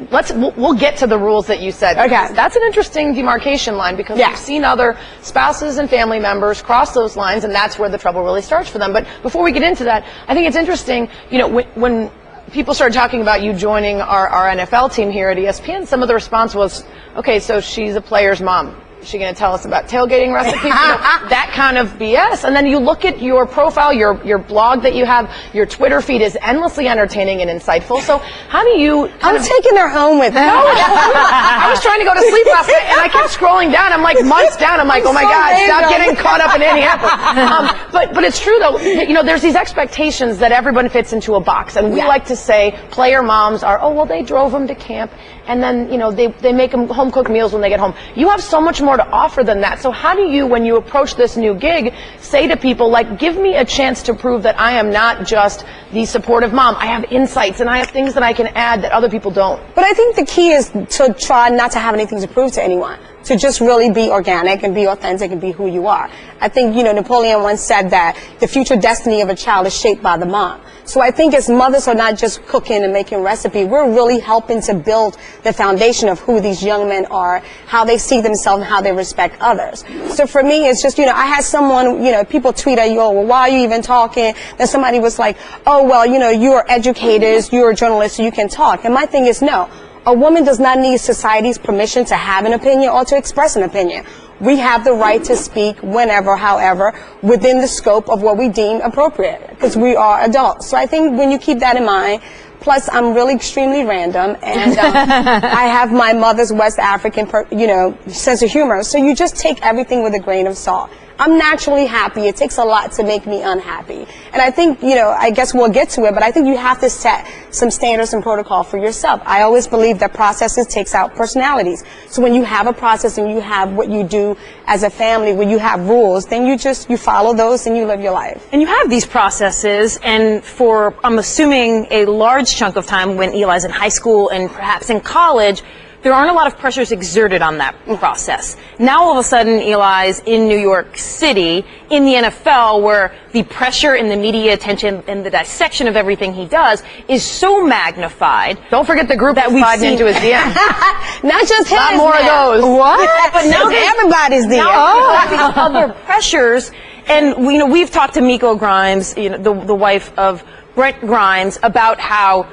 we'll get to the rules that you said. Okay. That's an interesting demarcation line, because we've seen other spouses and family members cross those lines, and that's where the trouble really starts for them. But before we get into that, I think it's interesting, you know, when people started talking about you joining our NFL team here at ESPN, some of the response was, okay, so she's a player's mom. Is she going to tell us about tailgating recipes? You know, that kind of BS. And then you look at your profile, your blog that you have, your Twitter feed is endlessly entertaining and insightful. So how do you... I'm taking her home with me. No, I was trying to go to sleep last night, and I kept scrolling down. I'm like months down. I'm like, oh my God, stop getting caught up in Indianapolis. But it's true, though. You know, there's these expectations that everyone fits into a box. And we like to say player moms are, oh, well, they drove them to camp, and then, you know, they make them home-cooked meals when they get home. You have so much more to offer than that. So how do you, when you approach this new gig, say to people, like, give me a chance to prove that I am not just the supportive mom. I have insights, and I have things that I can add that other people don't. But I think the key is to try not to have anything to prove to anyone. To just really be organic and be authentic and be who you are. I think, you know, Napoleon once said that the future destiny of a child is shaped by the mom. So I think as mothers are not just cooking and making recipe, we're really helping to build the foundation of who these young men are, how they see themselves, and how they respect others. So for me, it's just, you know, I had someone, you know, people tweet at you, oh, well, why are you even talking? Then somebody was like, oh, well, you know, you're educators, you're a journalist, so you can talk. And my thing is, no. A woman does not need society's permission to have an opinion or to express an opinion. We have the right to speak whenever, however, within the scope of what we deem appropriate, because we are adults. So I think when you keep that in mind, plus I'm really extremely random, and I have my mother's West African, you know, sense of humor. So you just take everything with a grain of salt. I'm naturally happy. It takes a lot to make me unhappy. And I think, you know, I guess we'll get to it, but I think you have to set some standards and protocol for yourself. I always believe that processes takes out personalities. So when you have a process and you have what you do as a family, when you have rules, then you follow those and you live your life. And you have these processes, and for, I'm assuming, a large chunk of time when Eli's in high school and perhaps in college, there aren't a lot of pressures exerted on that process. Now all of a sudden Eli's in New York City, in the NFL, where the pressure and the media attention and the dissection of everything he does is so magnified. Don't forget the group that we've sliding into his DM. Not just his. Not more of those. What? But now everybody's DM. Now these other pressures, and you know, we've talked to Miko Grimes, you know, the wife of Brent Grimes, about how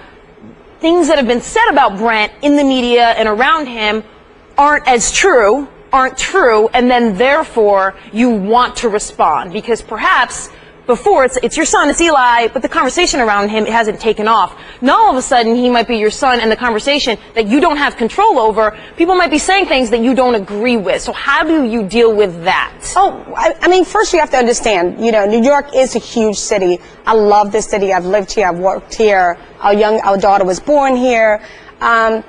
things that have been said about Brent in the media and around him aren't true, and then therefore you want to respond, because perhaps before it's your son, it's Eli, but the conversation around him hasn't taken off. Now all of a sudden he might be your son, and the conversation that you don't have control over, people might be saying things that you don't agree with. So how do you deal with that? Oh, I mean, first you have to understand, you know, New York is a huge city. I love this city. I've lived here. I've worked here. Our daughter was born here. But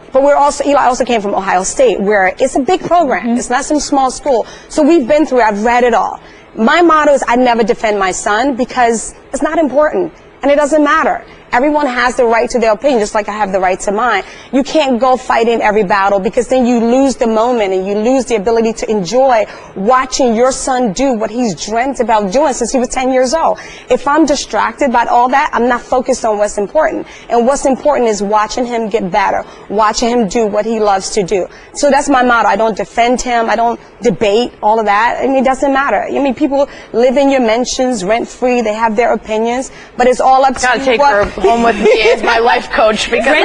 Eli also came from Ohio State, where it's a big program. It's not some small school. So we've been through it. I've read it all. My motto is I never defend my son, because it's not important and it doesn't matter. Everyone has the right to their opinion, just like I have the right to mine. You can't go fighting every battle, because then you lose the moment and you lose the ability to enjoy watching your son do what he's dreamt about doing since he was 10 years old. If I'm distracted by all that, I'm not focused on what's important. And what's important is watching him get better, watching him do what he loves to do. So that's my motto. I don't defend him. I don't debate all of that. I mean, it doesn't matter. I mean, people live in your mansions rent-free. They have their opinions, but it's all up to you. Take her home with me as my life coach, because they're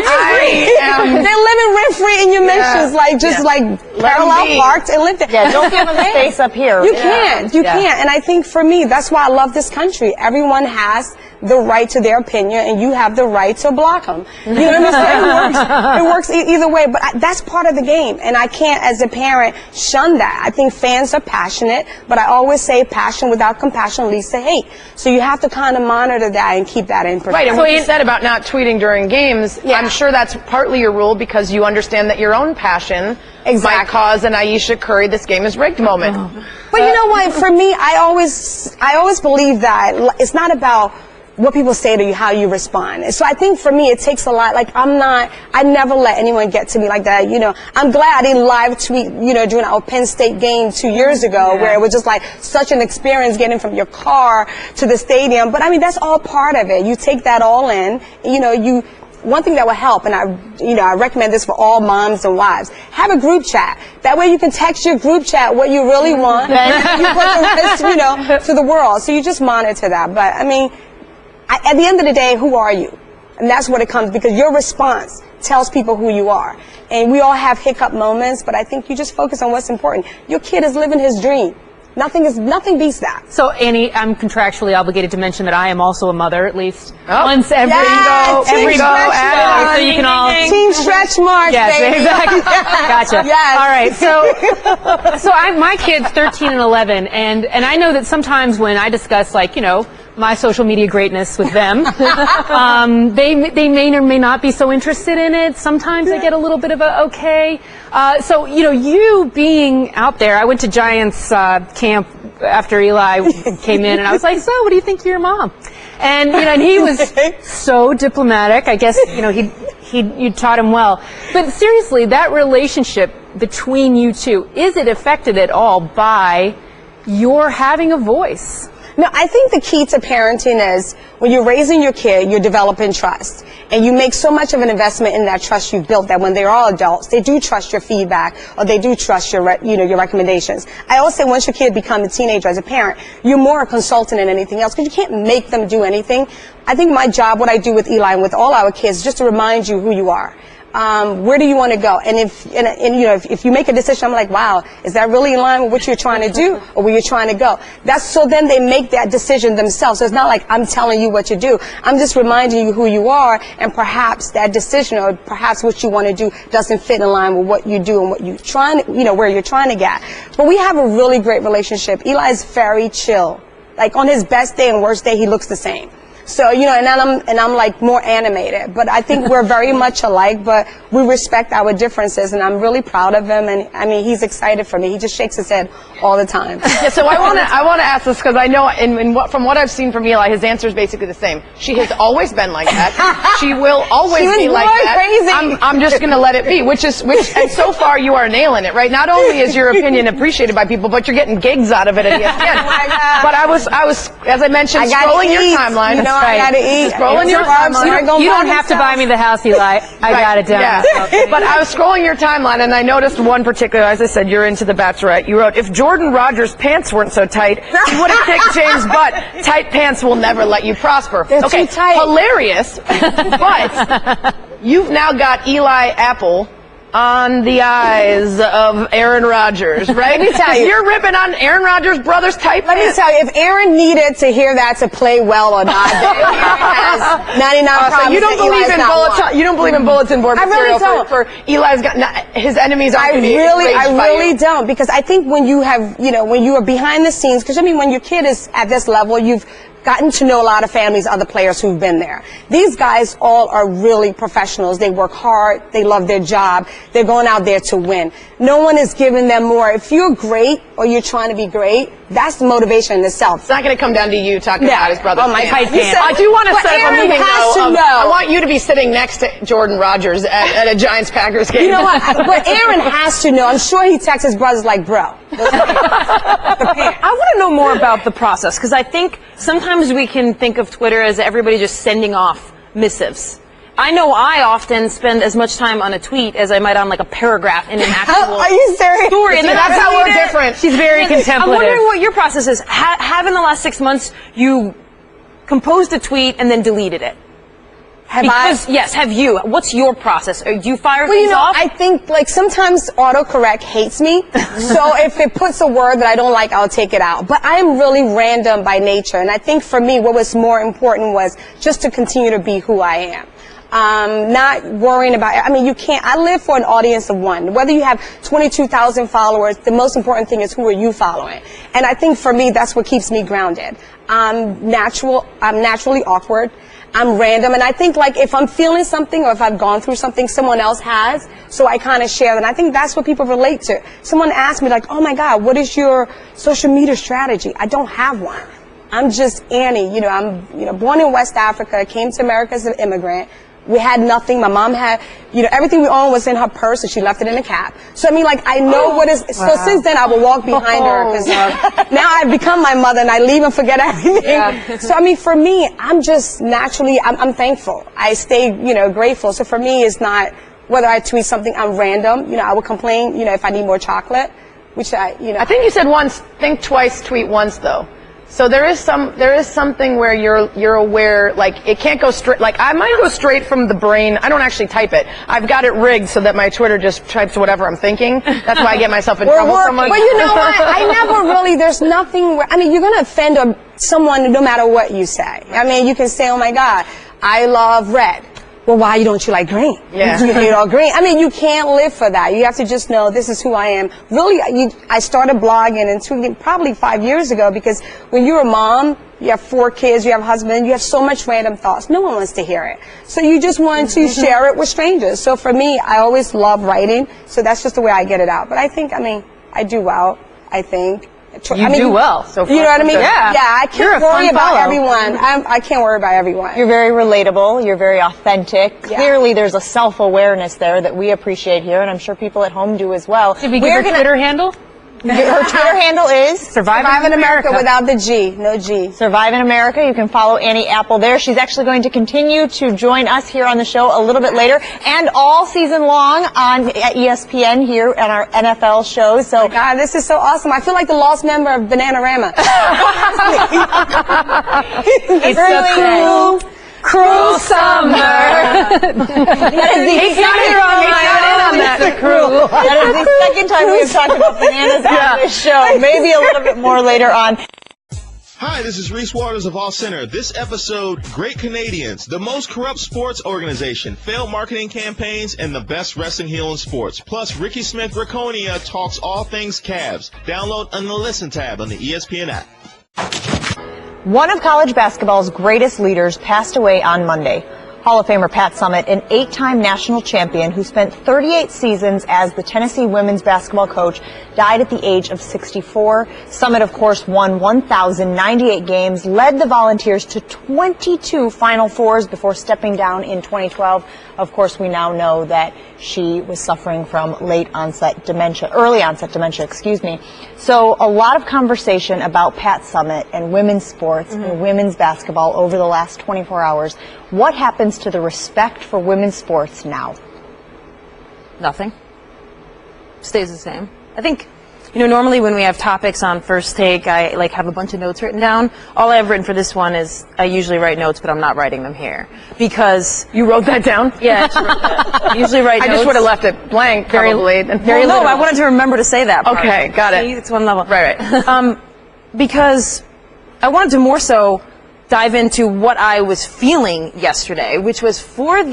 living rent-free in your mansions, like just like parallel parked and live there. Yeah, don't give them space up here. You can't. And I think for me, that's why I love this country. Everyone has the right to their opinion, and you have the right to block them. You know what I'm saying? It works either way, but that's part of the game, and I can't, as a parent, shun that. I think fans are passionate, but I always say passion without compassion leads to hate. So you have to kind of monitor that and keep that in perspective. Right, and what you said about not tweeting during games, I'm sure that's partly your rule because you understand that your own passion might cause an Ayesha Curry, this game is rigged moment. But you know what? For me, I always believe that it's not about what people say to you, how you respond. So I think for me, it takes a lot. Like, I never let anyone get to me like that. You know, I'm glad I didn't live tweet, you know, during our Penn State game 2 years ago, where it was just like such an experience getting from your car to the stadium. But I mean, that's all part of it. You take that all in, you know, one thing that will help, and I recommend this for all moms and wives, have a group chat. That way you can text your group chat what you really want, and you put the rest, you know, to the world. So you just monitor that. But I mean, at the end of the day, who are you? And that's what it comes, because your response tells people who you are. And we all have hiccup moments, but I think you just focus on what's important. Your kid is living his dream. Nothing beats that. So, Annie, I'm contractually obligated to mention that I am also a mother, at least once every so you can all team stretch mark. Yes, baby. exactly. Gotcha. Yes. All right. So my kids, 13 and 11, and I know that sometimes when I discuss, like, you know, my social media greatness with them, they may or may not be so interested in it. Sometimes I get a little bit of a okay. So, you know, you being out there, I went to Giants camp after Eli came in, and I was like, so what do you think of your mom? And, you know, and he was so diplomatic. I guess, you know, you taught him well. But seriously, that relationship between you two, is it affected at all by your having a voice? No, I think the key to parenting is when you're raising your kid, you're developing trust. And you make so much of an investment in that trust you've built that when they're all adults, they do trust your feedback, or they do trust your, your recommendations. I always say once your kid becomes a teenager as a parent, you're more a consultant than anything else, because you can't make them do anything. I think my job, what I do with Eli and with all our kids, is just to remind you who you are. Where do you want to go? And if you make a decision, I'm like, wow, is that really in line with what you're trying to do or where you're trying to go? So then they make that decision themselves. So it's not like I'm telling you what to do. I'm just reminding you who you are, and perhaps that decision or perhaps what you want to do doesn't fit in line with what you do and what you're trying to, where you're trying to get. But we have a really great relationship. Eli's very chill. Like on his best day and worst day, he looks the same. So, you know, and I'm like more animated, but I think we're very much alike, but we respect our differences, and I'm really proud of him, and I mean, he's excited for me. He just shakes his head all the time. Yeah, so I want to ask this, because I know from what I've seen from Eli, his answer is basically the same. She has always been like that. She will always be like that. Crazy. I'm just going to let it be, and so far you are nailing it, right? Not only is your opinion appreciated by people, but you're getting gigs out of it at ESPN. Oh my God. But I was, as I mentioned, scrolling your timeline. You know, I gotta eat. Scrolling your timeline. You don't have to buy me the house, Eli. I got it down. Yeah. But I was scrolling your timeline, and I noticed one particular, as I said, you're into The Bachelorette. You wrote, if Jordan Rogers' pants weren't so tight, he would have kicked James' butt. Tight pants will never let you prosper. They're too tight. Hilarious. But you've now got Eli Apple on the eyes of Aaron Rodgers, right? Let me tell you. You're ripping on Aaron Rodgers' brother's tight Let pants. me tell you, if Aaron needed to hear that to play well or not, then Aaron has 99 problems. So you don't believe in bulletin? You don't believe in bulletin board material? I really don't. For Eli's got his enemies aren't going to be I really don't, because I think when you have, when you are behind the scenes, because I mean, when your kid is at this level, you've gotten to know a lot of families, other players who've been there. These guys all are really professionals. They work hard. They love their job. They're going out there to win. No one is giving them more. If you're great or you're trying to be great, that's the motivation in itself. It's not going to come down to you talking about his brother. Oh my God. I do want to set up a meeting, though. I know. want you to be sitting next to Jordan Rogers at a Giants-Packers game. You know what? But Aaron has to know. I'm sure he texts his brothers like, bro. I want to know more about the process, because I think sometimes we can think of Twitter as everybody just sending off missives. I know I often spend as much time on a tweet as I might on like a paragraph in an actual Are you serious? story. And that's how we're different. She's very contemplative. I'm wondering what your process is. Have in the last 6 months you composed a tweet and then deleted it? Yes, have you? What's your process? Do you fire Well, things off? I think like sometimes autocorrect hates me. So if it puts a word that I don't like, I'll take it out. But I'm really random by nature. And I think for me, what was more important was just to continue to be who I am. Not worrying about, I mean, I live for an audience of one. Whether you have 22,000 followers, the most important thing is who are you following? And I think for me, that's what keeps me grounded. I'm naturally awkward. I'm random, and I think like if I'm feeling something or if I've gone through something someone else has, so I kind of share that. And I think that's what people relate to. Someone asked me like, oh my God, what is your social media strategy? I don't have one. I'm just Annie. You know, I'm born in West Africa, came to America as an immigrant. We had nothing. My mom had, everything we owned was in her purse, and she left it in a cap. So I mean, like, I know what is. So since then, I will walk behind her because now I've become my mother, and I leave and forget everything. Yeah. So I mean, for me, I'm just naturally, I'm thankful. I stay, grateful. So for me, it's not whether I tweet something. I'm random. I would complain, if I need more chocolate, which I think you said once. Think twice. Tweet once, though. So there is something where you're aware, like it can't go straight. Like I might go straight from the brain. I don't actually type it. I've got it rigged so that my Twitter just types whatever I'm thinking. That's why I get myself in trouble so much. But you know what? I never really. There's nothing. I mean, you're gonna offend someone no matter what you say. I mean, you can say, "Oh my God, I love red." Well, why don't you like green? Yeah. You hate all green. I mean, you can't live for that. You have to just know this is who I am. Really, I started blogging and tweeting probably 5 years ago because when you're a mom, you have 4 kids, you have a husband, you have so much random thoughts. No one wants to hear it. So you just want to share it with strangers. So for me, I always love writing. So that's just the way I get it out. But I think, I do well, I think. You do well. So you know what I mean? Yeah. I can't worry about everyone. I can't worry about everyone. You're very relatable. You're very authentic. Yeah. Clearly, there's a self-awareness there that we appreciate here, and I'm sure people at home do as well. Did we give your Twitter handle? Her Twitter handle is Survive in America without the G. No G. Survive in America. You can follow Annie Apple there. She's actually going to continue to join us here on the show a little bit later and all season long on ESPN here at our NFL show. So, oh my God, this is so awesome. I feel like the lost member of Bananarama. It's really cruel summer. That is the second time we've talked about bananas on this show. Maybe a little bit more later on. Hi, this is Reese Waters of All Center. This episode, Great Canadians, the most corrupt sports organization, failed marketing campaigns, and the best wrestling heel in sports. Plus, Ricky Smith Raconia talks all things Cavs. Download on the Listen tab on the ESPN app. One of college basketball's greatest leaders passed away on Monday. Hall of Famer Pat Summitt, an 8-time national champion who spent 38 seasons as the Tennessee women's basketball coach, died at the age of 64. Summitt, of course, won 1,098 games, led the Volunteers to 22 Final Fours before stepping down in 2012. Of course, we now know that she was suffering from early onset dementia, So a lot of conversation about Pat Summitt and women's sports and women's basketball over the last 24 hours. What happens to the respect for women's sports now? Nothing. Stays the same. I think, normally when we have topics on First Take, I have a bunch of notes written down. All I have written for this one is I usually write notes, but I'm not writing them here because you wrote that down. Yeah, I usually write notes. I just would have left it blank, probably. No, I wanted to remember to say that part. Okay, got it. See, it's one level. Right. Because I wanted to more so dive into what I was feeling yesterday, which was for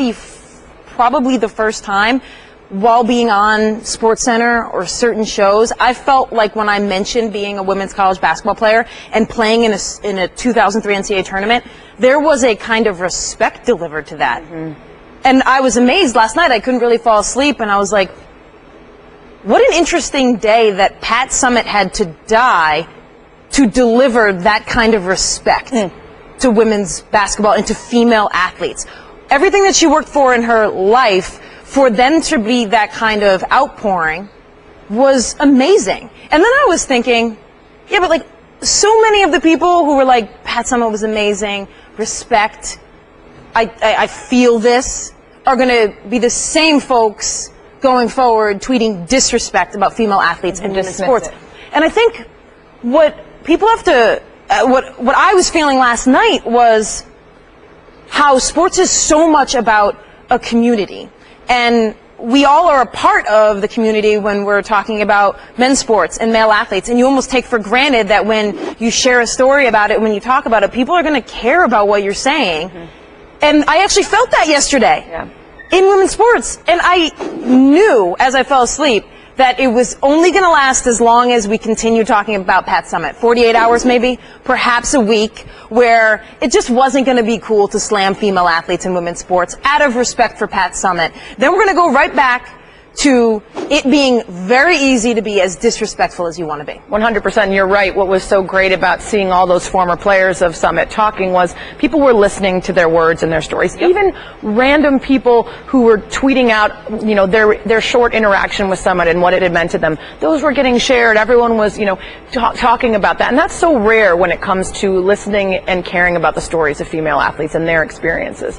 probably the first time while being on SportsCenter or certain shows, I felt like when I mentioned being a women's college basketball player and playing in a 2003 NCAA tournament, there was a kind of respect delivered to that. And I was amazed last night. I couldn't really fall asleep, and I was like, what an interesting day that Pat Summitt had to die to deliver that kind of respect to women's basketball and to female athletes. Everything that she worked for in her life, for them to be that kind of outpouring was amazing. And then I was thinking, yeah, but so many of the people who were like, Pat Summitt was amazing, respect, I feel this, are going to be the same folks going forward tweeting disrespect about female athletes and women's sports. And I think what people have to, what I was feeling last night was, how sports is so much about a community. And we all are a part of the community when we're talking about men's sports and male athletes. And you almost take for granted that when you share a story about it, when you talk about it, people are going to care about what you're saying. And I actually felt that yesterday in women's sports. And I knew as I fell asleep that it was only going to last as long as we continue talking about Pat Summitt. 48 hours maybe, perhaps a week, where it just wasn't going to be cool to slam female athletes in women's sports out of respect for Pat Summitt. Then we're going to go right back to it being very easy to be as disrespectful as you want to be. 100%, you're right. What was so great about seeing all those former players of Summitt talking was people were listening to their words and their stories. Even random people who were tweeting out, you know, their short interaction with Summitt and what it had meant to them. Those were getting shared. Everyone was, you know, talking about that. And that's so rare when it comes to listening and caring about the stories of female athletes and their experiences.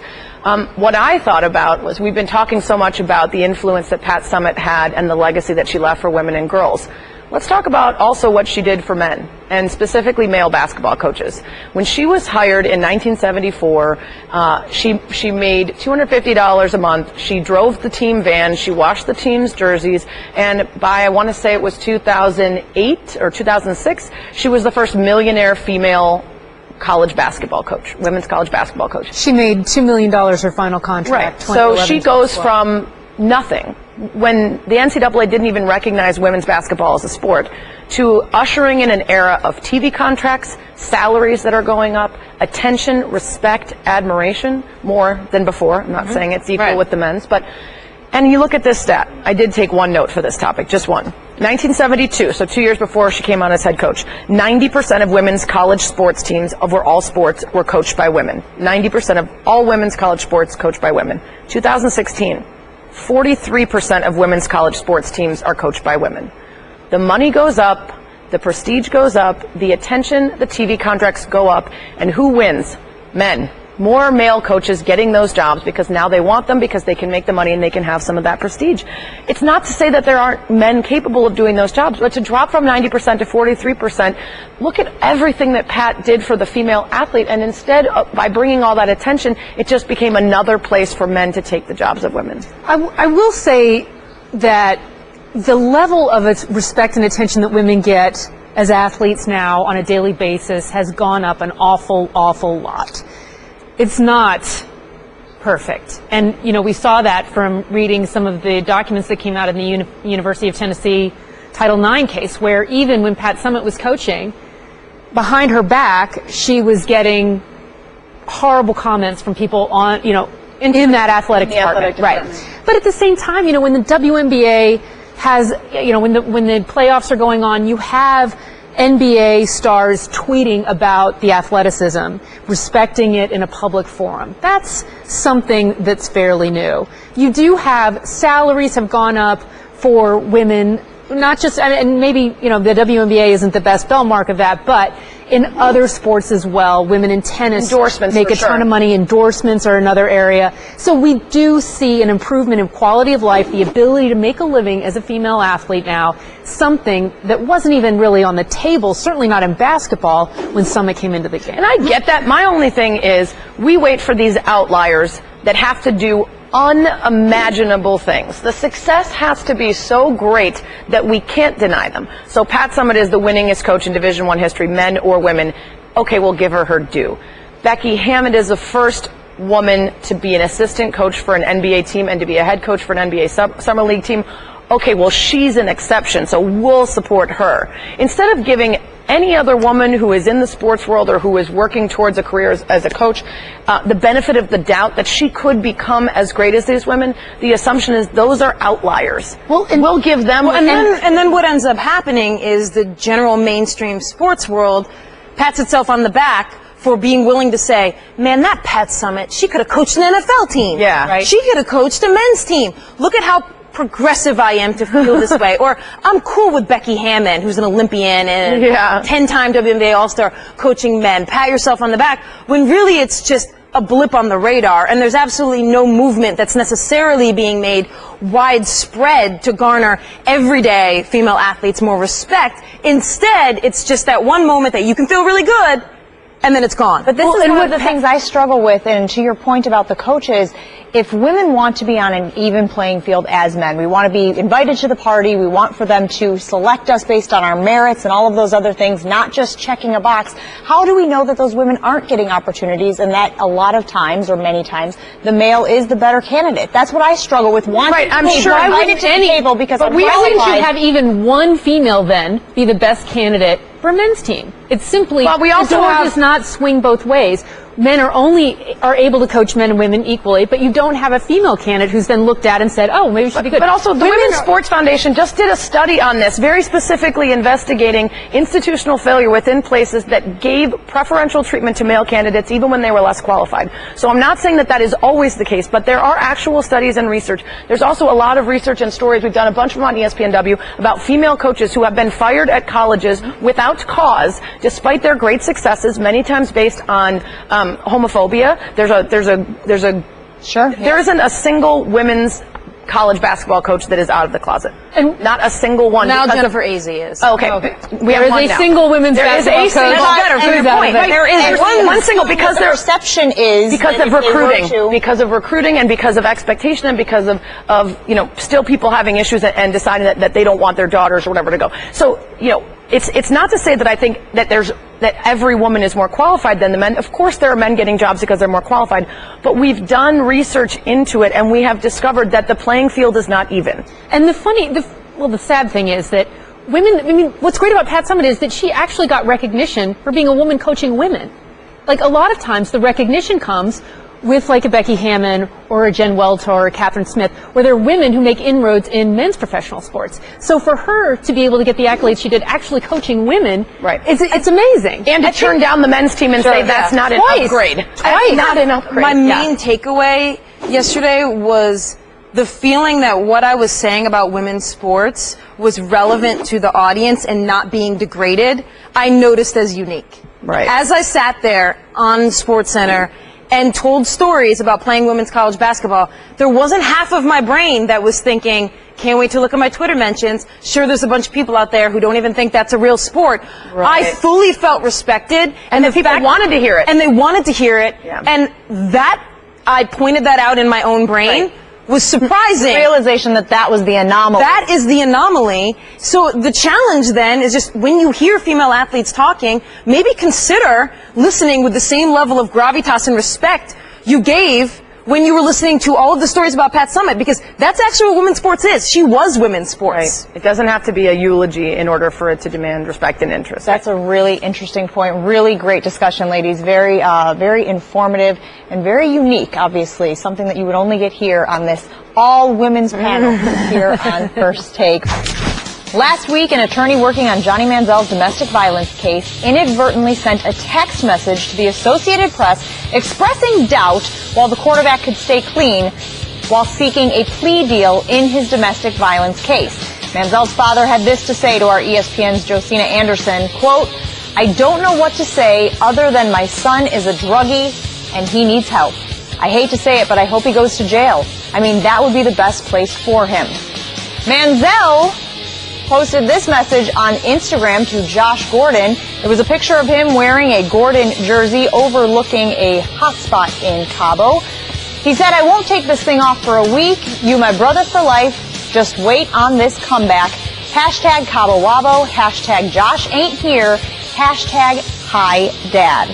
What I thought about was we've been talking so much about the influence that Pat Summitt had and the legacy that she left for women and girls. Let's talk about also what she did for men, and specifically male basketball coaches. When she was hired in 1974, she made $250 a month. She drove the team van. She washed the team's jerseys. And by, I want to say it was 2008 or 2006, she was the first millionaire female college basketball coach, women's college basketball coach. She made $2 million her final contract. Right. So she goes from nothing, when the NCAA didn't even recognize women's basketball as a sport, to ushering in an era of TV contracts, salaries that are going up, attention, respect, admiration, more than before. I'm not saying it's equal with the men's, but, and you look at this stat. I did take one note for this topic, just one. 1972, so 2 years before she came on as head coach, 90% of women's college sports teams over all sports were coached by women. 90% of all women's college sports coached by women. 2016, 43% of women's college sports teams are coached by women. The money goes up, the prestige goes up, the attention, the TV contracts go up, and who wins? Men. More male coaches getting those jobs because now they want them, because they can make the money and they can have some of that prestige. It's not to say that there aren't men capable of doing those jobs, but to drop from 90% to 43%, look at everything that Pat did for the female athlete, and instead, by bringing all that attention, it just became another place for men to take the jobs of women. I will say that the level of respect and attention that women get as athletes now on a daily basis has gone up an awful, awful lot. It's not perfect. And, you know, we saw that from reading some of the documents that came out in the University of Tennessee Title IX case, where even when Pat Summitt was coaching, behind her back, she was getting horrible comments from people on, you know, in that athletic department. Right. But at the same time, you know, when the WNBA has, you know, when the playoffs are going on, you have NBA stars tweeting about the athleticism, respecting it in a public forum. That's something that's fairly new. You do have, salaries have gone up for women, not just, and maybe, you know, the WNBA isn't the best bellmark of that, but in other sports as well. Women in tennis make a ton of money. Endorsements are another area. So we do see an improvement in quality of life, the ability to make a living as a female athlete now, something that wasn't even really on the table, certainly not in basketball, when Summitt came into the game. And I get that. My only thing is we wait for these outliers that have to do unimaginable things. The success has to be so great that we can't deny them. So Pat Summitt is the winningest coach in Division I history, men or women. Okay, we'll give her her due. Becky Hammond is the first woman to be an assistant coach for an NBA team and to be a head coach for an NBA Summer League team. Okay, well, she's an exception, so we'll support her. Instead of giving any other woman who is in the sports world or who is working towards a career as a coach the benefit of the doubt that she could become as great as these women, the assumption is those are outliers. Well, and we'll give them... and then what ends up happening is the general mainstream sports world pats itself on the back for being willing to say, man, that Pat Summitt, she could have coached an NFL team. Yeah. Right? She could have coached a men's team. Look at how progressive I am to feel this way. Or I'm cool with Becky Hammond, who's an Olympian and a 10-time WNBA All-Star coaching men. Pat yourself on the back, when really it's just a blip on the radar, and there's absolutely no movement that's necessarily being made widespread to garner everyday female athletes more respect. Instead, it's just that one moment that you can feel really good, and then it's gone. But this is one of the things I struggle with, and to your point about the coaches, if women want to be on an even playing field as men, we want to be invited to the party, we want for them to select us based on our merits and all of those other things, not just checking a box, how do we know that those women aren't getting opportunities and that a lot of times, or many times, the male is the better candidate? That's what I struggle with. Right, I'm sure. Why wouldn't you have even one female then be the best candidate for a men's team? It's simply, we also does not swing both ways. Men are able to coach men and women equally, but you don't have a female candidate who's then looked at and said, oh, maybe she should be good. But also, the Women's Sports Foundation just did a study on this, very specifically investigating institutional failure within places that gave preferential treatment to male candidates even when they were less qualified. So I'm not saying that that is always the case, but there are actual studies and research. There's also a lot of research and stories. We've done a bunch of them on ESPNW about female coaches who have been fired at colleges without cause, despite their great successes, many times based on homophobia. There isn't a single women's college basketball coach that is out of the closet. And not a single one. Now Jennifer Azzi is. Oh, okay. We there have is a single women's basketball coach. There is a point. Right. There is one single, because the perception is because of recruiting, because of recruiting, and because of expectation, and because of still people having issues and deciding that they don't want their daughters or whatever to go. So it's not to say that I think that that every woman is more qualified than the men. Of course, there are men getting jobs because they're more qualified, but we've done research into it, and we have discovered that the playing field is not even. And the sad thing is that women, what's great about Pat Summitt is that she actually got recognition for being a woman coaching women. Like, a lot of times the recognition comes with like a Becky Hammon or a Jen Welter or a Catherine Smith, where they're women who make inroads in men's professional sports. So for her to be able to get the accolades she did actually coaching women, right, it's amazing. And to turn down the men's team and say that's not an upgrade. That's not an upgrade. My main takeaway yesterday was the feeling that what I was saying about women's sports was relevant to the audience and not being degraded, I noticed as unique. Right. As I sat there on SportsCenter and told stories about playing women's college basketball, there wasn't half of my brain that was thinking, can't wait to look at my Twitter mentions. Sure, there's a bunch of people out there who don't even think that's a real sport. Right. I fully felt respected. And the people wanted to hear it. And they wanted to hear it. Yeah. And that, I pointed that out in my own brain. Right. Was surprising. The realization that was the anomaly. That is the anomaly. So the challenge then is just when you hear female athletes talking, maybe consider listening with the same level of gravitas and respect you gave when you were listening to all of the stories about Pat Summitt, because that's actually what women's sports is. She was women's sports. Right. It doesn't have to be a eulogy in order for it to demand respect and interest. That's a really interesting point. Really great discussion, ladies. Very, very informative and very unique, obviously. Something that you would only get here on this all-women's panel here on First Take. Last week, an attorney working on Johnny Manziel's domestic violence case inadvertently sent a text message to the Associated Press expressing doubt while the quarterback could stay clean while seeking a plea deal in his domestic violence case. Manziel's father had this to say to our ESPN's Josina Anderson, quote, "I don't know what to say other than my son is a druggie and he needs help. I hate to say it, but I hope he goes to jail. I mean, that would be the best place for him." Manziel posted this message on Instagram to Josh Gordon. It was a picture of him wearing a Gordon jersey overlooking a hotspot in Cabo. He said, "I won't take this thing off for a week. You my brother for life. Just wait on this comeback. Hashtag Cabo Wabo. Hashtag Josh ain't here. Hashtag hi dad."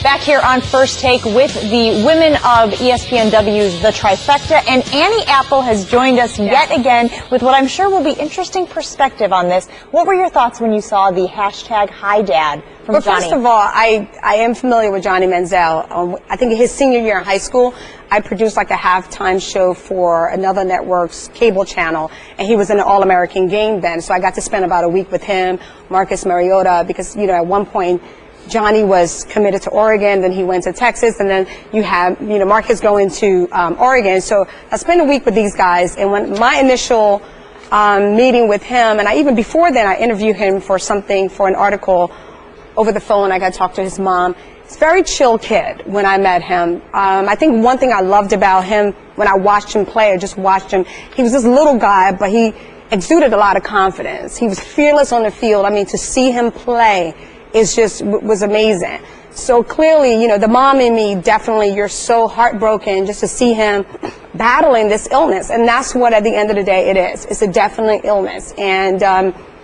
Back here on First Take with the women of ESPNW's The Trifecta, and Annie Apple has joined us yet again with what I'm sure will be interesting perspective on this. What were your thoughts when you saw the hashtag Hi Dad from Johnny? First of all, I am familiar with Johnny Manziel. I think his senior year in high school, I produced like a halftime show for another network's cable channel, and he was in an All-American game then, so I got to spend about a week with him, Marcus Mariota, because, at one point, Johnny was committed to Oregon, then he went to Texas, and then you have, Marcus going to Oregon. So I spent a week with these guys, and when my initial meeting with him, and even before then, I interviewed him for an article over the phone. I got to talk to his mom. He's a very chill kid when I met him. I think one thing I loved about him when I watched him play, or just watched him, he was this little guy, but he exuded a lot of confidence. He was fearless on the field. I mean, to see him play, was amazing. So clearly, you know, the mom in me, definitely, you're so heartbroken just to see him battling this illness. And that's what, at the end of the day, it is. It's a definite illness. And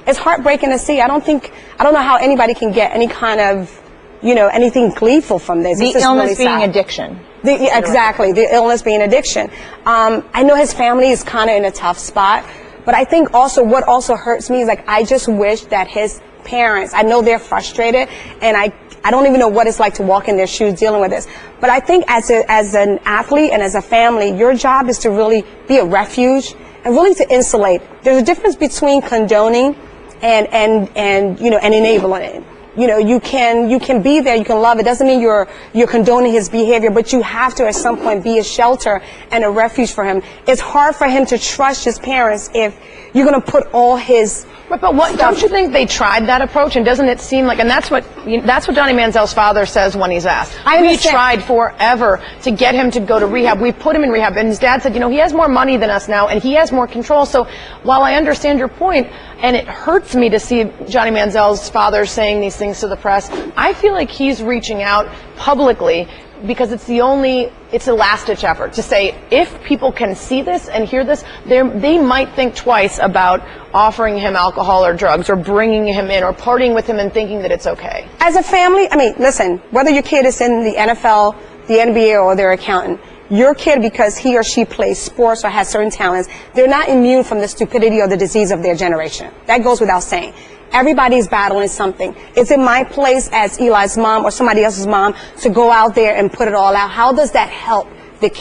it's heartbreaking to see. I don't know how anybody can get any kind of, you know, anything gleeful from this. The illness really being sad. addiction. Exactly, the illness being addiction. I know his family is kind of in a tough spot, but I think also what also hurts me is, like, I just wish that his parents, I know they're frustrated, and I don't even know what it's like to walk in their shoes dealing with this. But I think as an athlete and as a family, your job is to really be a refuge and really to insulate. There's a difference between condoning and you know, and enabling. You know, you can be there, you can love it. Doesn't mean you're condoning his behavior, but you have to at some point be a shelter and a refuge for him. It's hard for him to trust his parents if you're going to put all his. But what, don't you think they tried that approach? And doesn't it seem like, and that's what Johnny Manziel's father says when he's asked. We tried forever to get him to go to rehab. We put him in rehab, and his dad said, you know, he has more money than us now, and he has more control. So while I understand your point, and it hurts me to see Johnny Manziel's father saying these things to the press, I feel like he's reaching out publicly because it's the last-ditch effort to say, if people can see this and hear this, they might think twice about offering him alcohol or drugs or bringing him in or partying with him and thinking that it's okay. As a family, I mean, listen, whether your kid is in the NFL, the NBA, or their accountant, your kid, because he or she plays sports or has certain talents, they're not immune from the stupidity or the disease of their generation. That goes without saying. Everybody's battling something. Is it my place as Eli's mom or somebody else's mom to go out there and put it all out? How does that help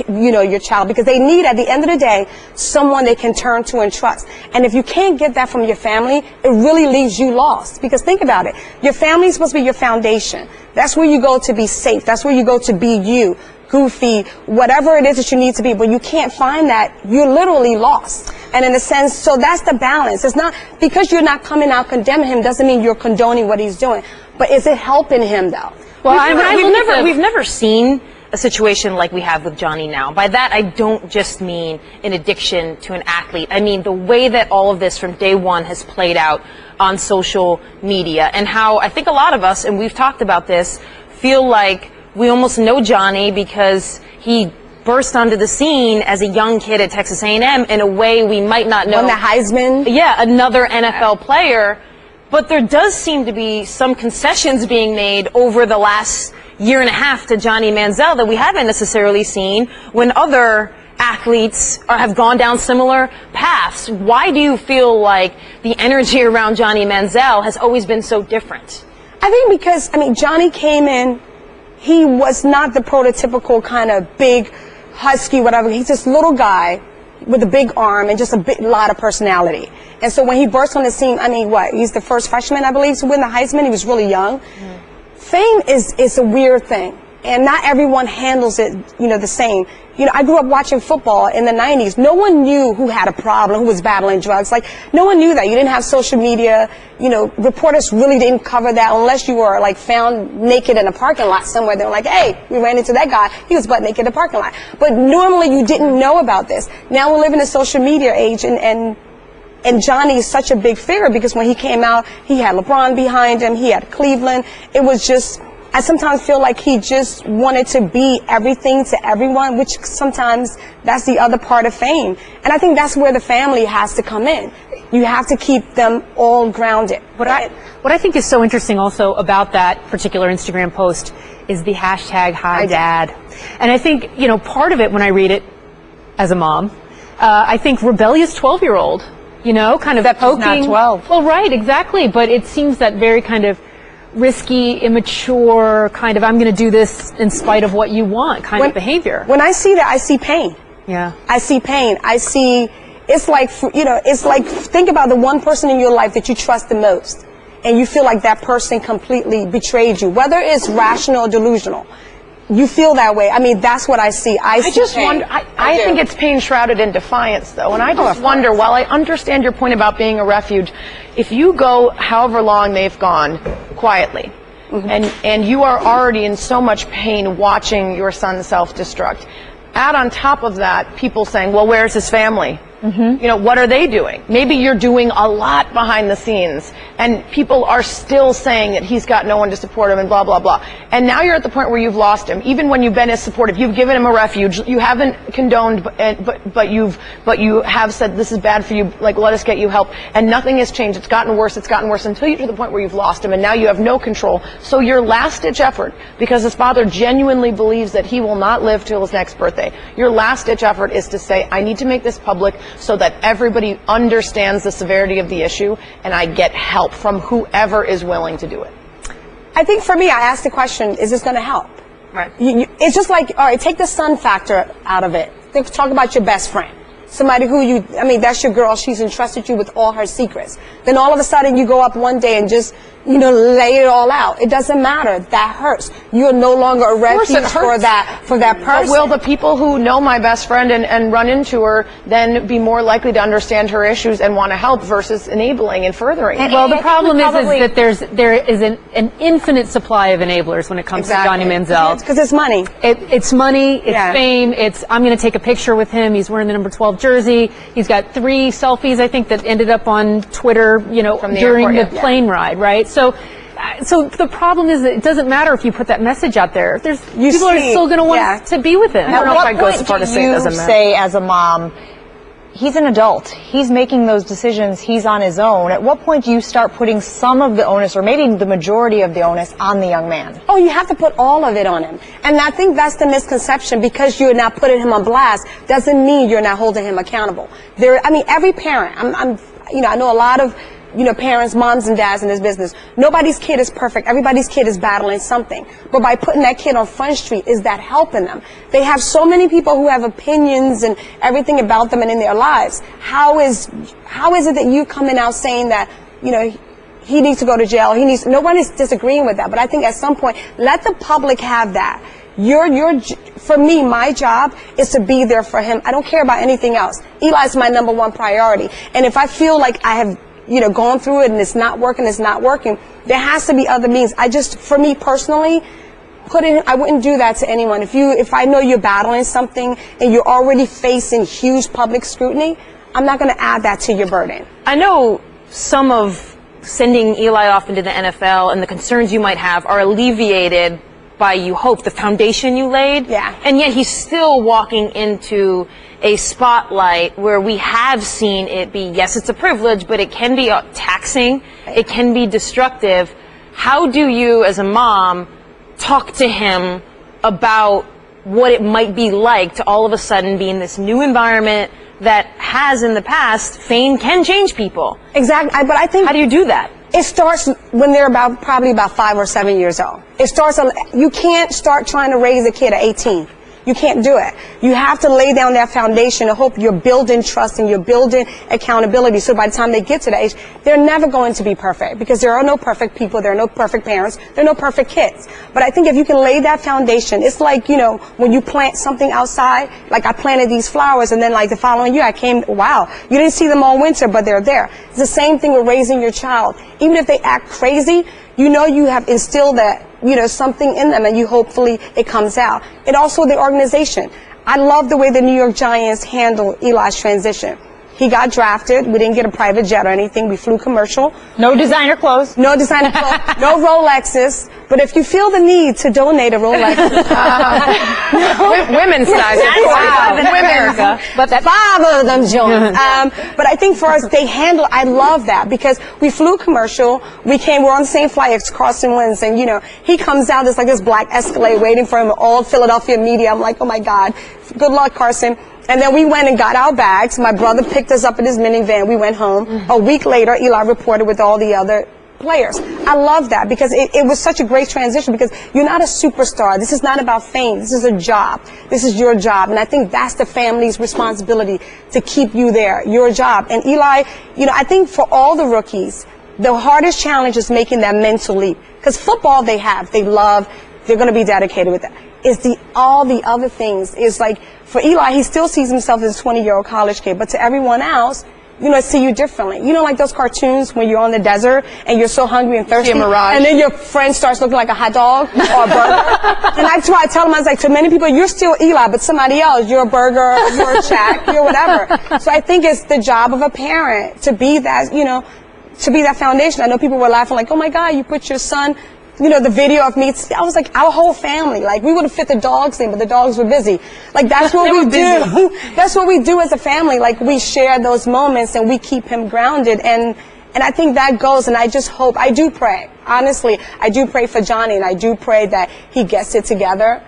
your child? Because they need, at the end of the day, someone they can turn to and trust. And if you can't get that from your family, it really leaves you lost. Because think about it. Your family is supposed to be your foundation. That's where you go to be safe. That's where you go to be you, goofy, whatever it is that you need to be. But you can't find that, you're literally lost. And in a sense, so that's the balance. It's not, because you're not coming out condemning him doesn't mean you're condoning what he's doing. But is it helping him, though? Well, we've never seen a situation like we have with Johnny now. By that, I don't just mean an addiction to an athlete. I mean the way that all of this from day one has played out on social media, and how I think a lot of us, and we've talked about this, feel like we almost know Johnny because he burst onto the scene as a young kid at Texas A&M in a way we might not know. Won the Heisman. Yeah, another NFL player. But there does seem to be some concessions being made over the last year and a half to Johnny Manziel that we haven't necessarily seen when other athletes have gone down similar paths. Why do you feel like the energy around Johnny Manziel has always been so different? I think because, I mean, Johnny came in, he was not the prototypical kind of big, husky, whatever. He's this little guy with a big arm and just a lot of personality. And so when he burst on the scene, I mean, he's the first freshman, I believe, to win the Heisman. He was really young. Fame is a weird thing, and not everyone handles it, the same. I grew up watching football in the 90s. No one knew who had a problem, who was battling drugs. Like, no one knew that. You didn't have social media. Reporters really didn't cover that unless you were, like, found naked in a parking lot somewhere. They were like, hey, we ran into that guy. He was butt naked in a parking lot. But normally you didn't know about this. Now we live in a social media age, and Johnny is such a big figure because when he came out, he had LeBron behind him. He had Cleveland. It was just, I sometimes feel like he just wanted to be everything to everyone, which sometimes that's the other part of fame. And I think that's where the family has to come in. You have to keep them all grounded. What I think is so interesting also about that particular Instagram post is the hashtag #HiDad. And I think, part of it when I read it as a mom, I think rebellious 12-year-old, kind of poking. Not 12. Well, right, exactly. But it seems that very kind of risky, immature, kind of I'm going to do this in spite of what you want kind of behavior. When I see that, I see pain. Yeah. I see pain. I see, it's like, think about the one person in your life that you trust the most, and you feel like that person completely betrayed you, whether it's rational or delusional. You feel that way. I mean, that's what I see. I just wonder. I think it's pain shrouded in defiance, though, and I just wonder. While I understand your point about being a refuge, if you go however long they've gone quietly, and you are already in so much pain watching your son self-destruct, add on top of that people saying, "Well, where's his family? You know, what are they doing? Maybe you're doing a lot behind the scenes, and people are still saying that he's got no one to support him and blah, blah, blah. And now you're at the point where you've lost him. Even when you've been as supportive, you've given him a refuge. You haven't condoned, but you have said this is bad for you, like let us get you help. And nothing has changed. It's gotten worse until you get to the point where you've lost him, and now you have no control. So your last-ditch effort, because his father genuinely believes that he will not live till his next birthday, your last-ditch effort is to say, I need to make this public so that everybody understands the severity of the issue, and I get help from whoever is willing to do it. I think for me, I asked the question, is this going to help? Right. It's just like, all right, take the son factor out of it. Talk about your best friend. Somebody who that's your girl, she's entrusted you with all her secrets. Then all of a sudden you go up one day and just, lay it all out. It doesn't matter. That hurts. You're no longer a refuge for that person. But will the people who know my best friend and run into her then be more likely to understand her issues and want to help versus enabling and furthering? Well, the problem is that there is an infinite supply of enablers when it comes to Johnny Manziel. Because it's money. It's money, it's fame, I'm going to take a picture with him. He's wearing the number 12 jersey. He's got 3 selfies, I think, that ended up on Twitter, during the plane ride, right? So the problem is that it doesn't matter if you put that message out there. People are still going to want to be with him. At what point do you say as a mom, he's an adult, he's making those decisions, he's on his own. At what point do you start putting some of the onus, or maybe the majority of the onus, on the young man? Oh, you have to put all of it on him. And I think that's the misconception. Because you're not putting him on blast doesn't mean you're not holding him accountable. Every parent, I know a lot of parents, moms and dads in this business. Nobody's kid is perfect. Everybody's kid is battling something. But by putting that kid on Front Street, is that helping them? They have so many people who have opinions and everything about them and in their lives. How is it that you coming out saying that, he needs to go to jail? Nobody's disagreeing with that. But I think at some point, let the public have that. For me, my job is to be there for him. I don't care about anything else. Eli's my number 1 priority. And if I feel like I have gone through it and it's not working, there has to be other means. For me personally, I wouldn't do that to anyone. If I know you're battling something and you're already facing huge public scrutiny, I'm not going to add that to your burden. I know some of sending Eli off into the NFL and the concerns you might have are alleviated by, you hope, the foundation you laid. Yeah. And yet he's still walking into a spotlight where we have seen it be, yes, it's a privilege, but it can be taxing, it can be destructive. How do you, as a mom, talk to him about what it might be like to all of a sudden be in this new environment that has in the past, fame can change people? Exactly, but I think... How do you do that? It starts when they're probably about 5 or 7 years old. You can't start trying to raise a kid at 18. You can't do it. You have to lay down that foundation and hope you're building trust and you're building accountability. So by the time they get to that age, they're never going to be perfect, because there are no perfect people, there are no perfect parents, there are no perfect kids. But I think if you can lay that foundation, it's like, when you plant something outside, like I planted these flowers and then like the following year wow, you didn't see them all winter, but they're there. It's the same thing with raising your child. Even if they act crazy, you have instilled that, something in them, and hopefully it comes out. And also the organization. I love the way the New York Giants handled Eli's transition. He got drafted. We didn't get a private jet or anything. We flew commercial. No designer clothes. No designer clothes. No Rolexes. But if you feel the need to donate a Rolex, women's size. Wow. America. But 5 of them joined. But I think for us, I love that, because we flew commercial. We're on the same flight as Carson Wentz, and he comes out, there's like this black Escalade waiting for him, all Philadelphia media. I'm like, oh my God, good luck, Carson. And then we went and got our bags. My brother picked us up in his minivan. We went home. A week later, Eli reported with all the other players. I love that, because it was such a great transition, because you're not a superstar. This is not about fame. This is a job. This is your job. And I think that's the family's responsibility, to keep you there, your job. And Eli, I think for all the rookies, the hardest challenge is making that mental leap. Because football they love, they're going to be dedicated with that. It's all the other things. It's like, for Eli, he still sees himself as a 20-year-old college kid, but to everyone else, see you differently. Like those cartoons when you're on the desert and you're so hungry and thirsty, a mirage. and then your friend starts looking like a hot dog or a burger. And that's why I tell them, I was like, to many people, you're still Eli, but somebody else, you're a burger, you're a Shaq, you're whatever. So I think it's the job of a parent to be that, to be that foundation. I know people were laughing like, oh my God, you put your son, the video of me. I was like, our whole family, like we would have fit the dogs in, but the dogs were busy. Like that's what we do. That's what we do as a family. Like we share those moments and we keep him grounded. And I think that goes, and I just hope, I do pray, honestly, I do pray for Johnny, and I do pray that he gets it together,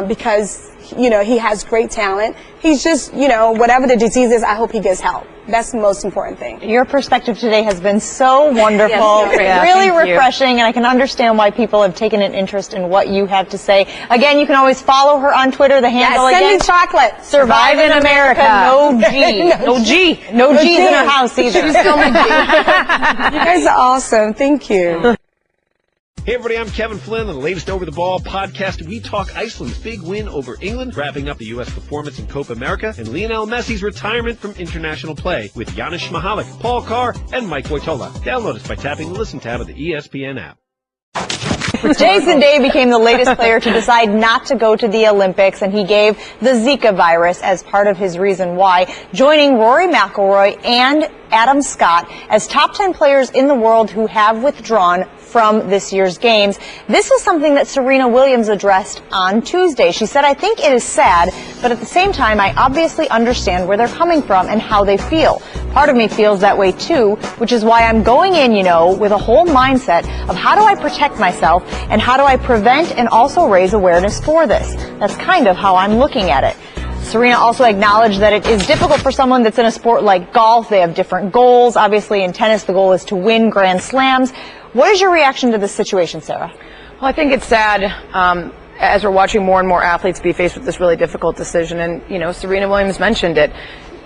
because, he has great talent. He's just, whatever the disease is, I hope he gets help. That's the most important thing. Your perspective today has been so wonderful, really refreshing, and I can understand why people have taken an interest in what you have to say. Again, you can always follow her on Twitter. The handle send again, me chocolate. Survive in America. No G. No G's in her house either. She's still my G. You guys are awesome. Thank you. Hey everybody, I'm Kevin Flynn on the latest Over the Ball podcast. We talk Iceland's big win over England, wrapping up the U.S. performance in Copa America, and Lionel Messi's retirement from international play with Janis Mahalik, Paul Carr, and Mike Wojtola. Download us by tapping the Listen tab of the ESPN app. Jason Day became the latest player to decide not to go to the Olympics, and he gave the Zika virus as part of his reason why, joining Rory McIlroy and Adam Scott as top 10 players in the world who have withdrawn from this year's games. This is something that Serena Williams addressed on Tuesday. She said, I think it is sad, but at the same time, I obviously understand where they're coming from and how they feel. Part of me feels that way too, which is why I'm going in, with a whole mindset of how do I protect myself and how do I prevent and also raise awareness for this. That's kind of how I'm looking at it. Serena also acknowledged that it is difficult for someone that's in a sport like golf. They have different goals. Obviously, in tennis, the goal is to win Grand Slams. What is your reaction to this situation, Sarah? Well, I think it's sad as we're watching more and more athletes be faced with this really difficult decision. And, Serena Williams mentioned it.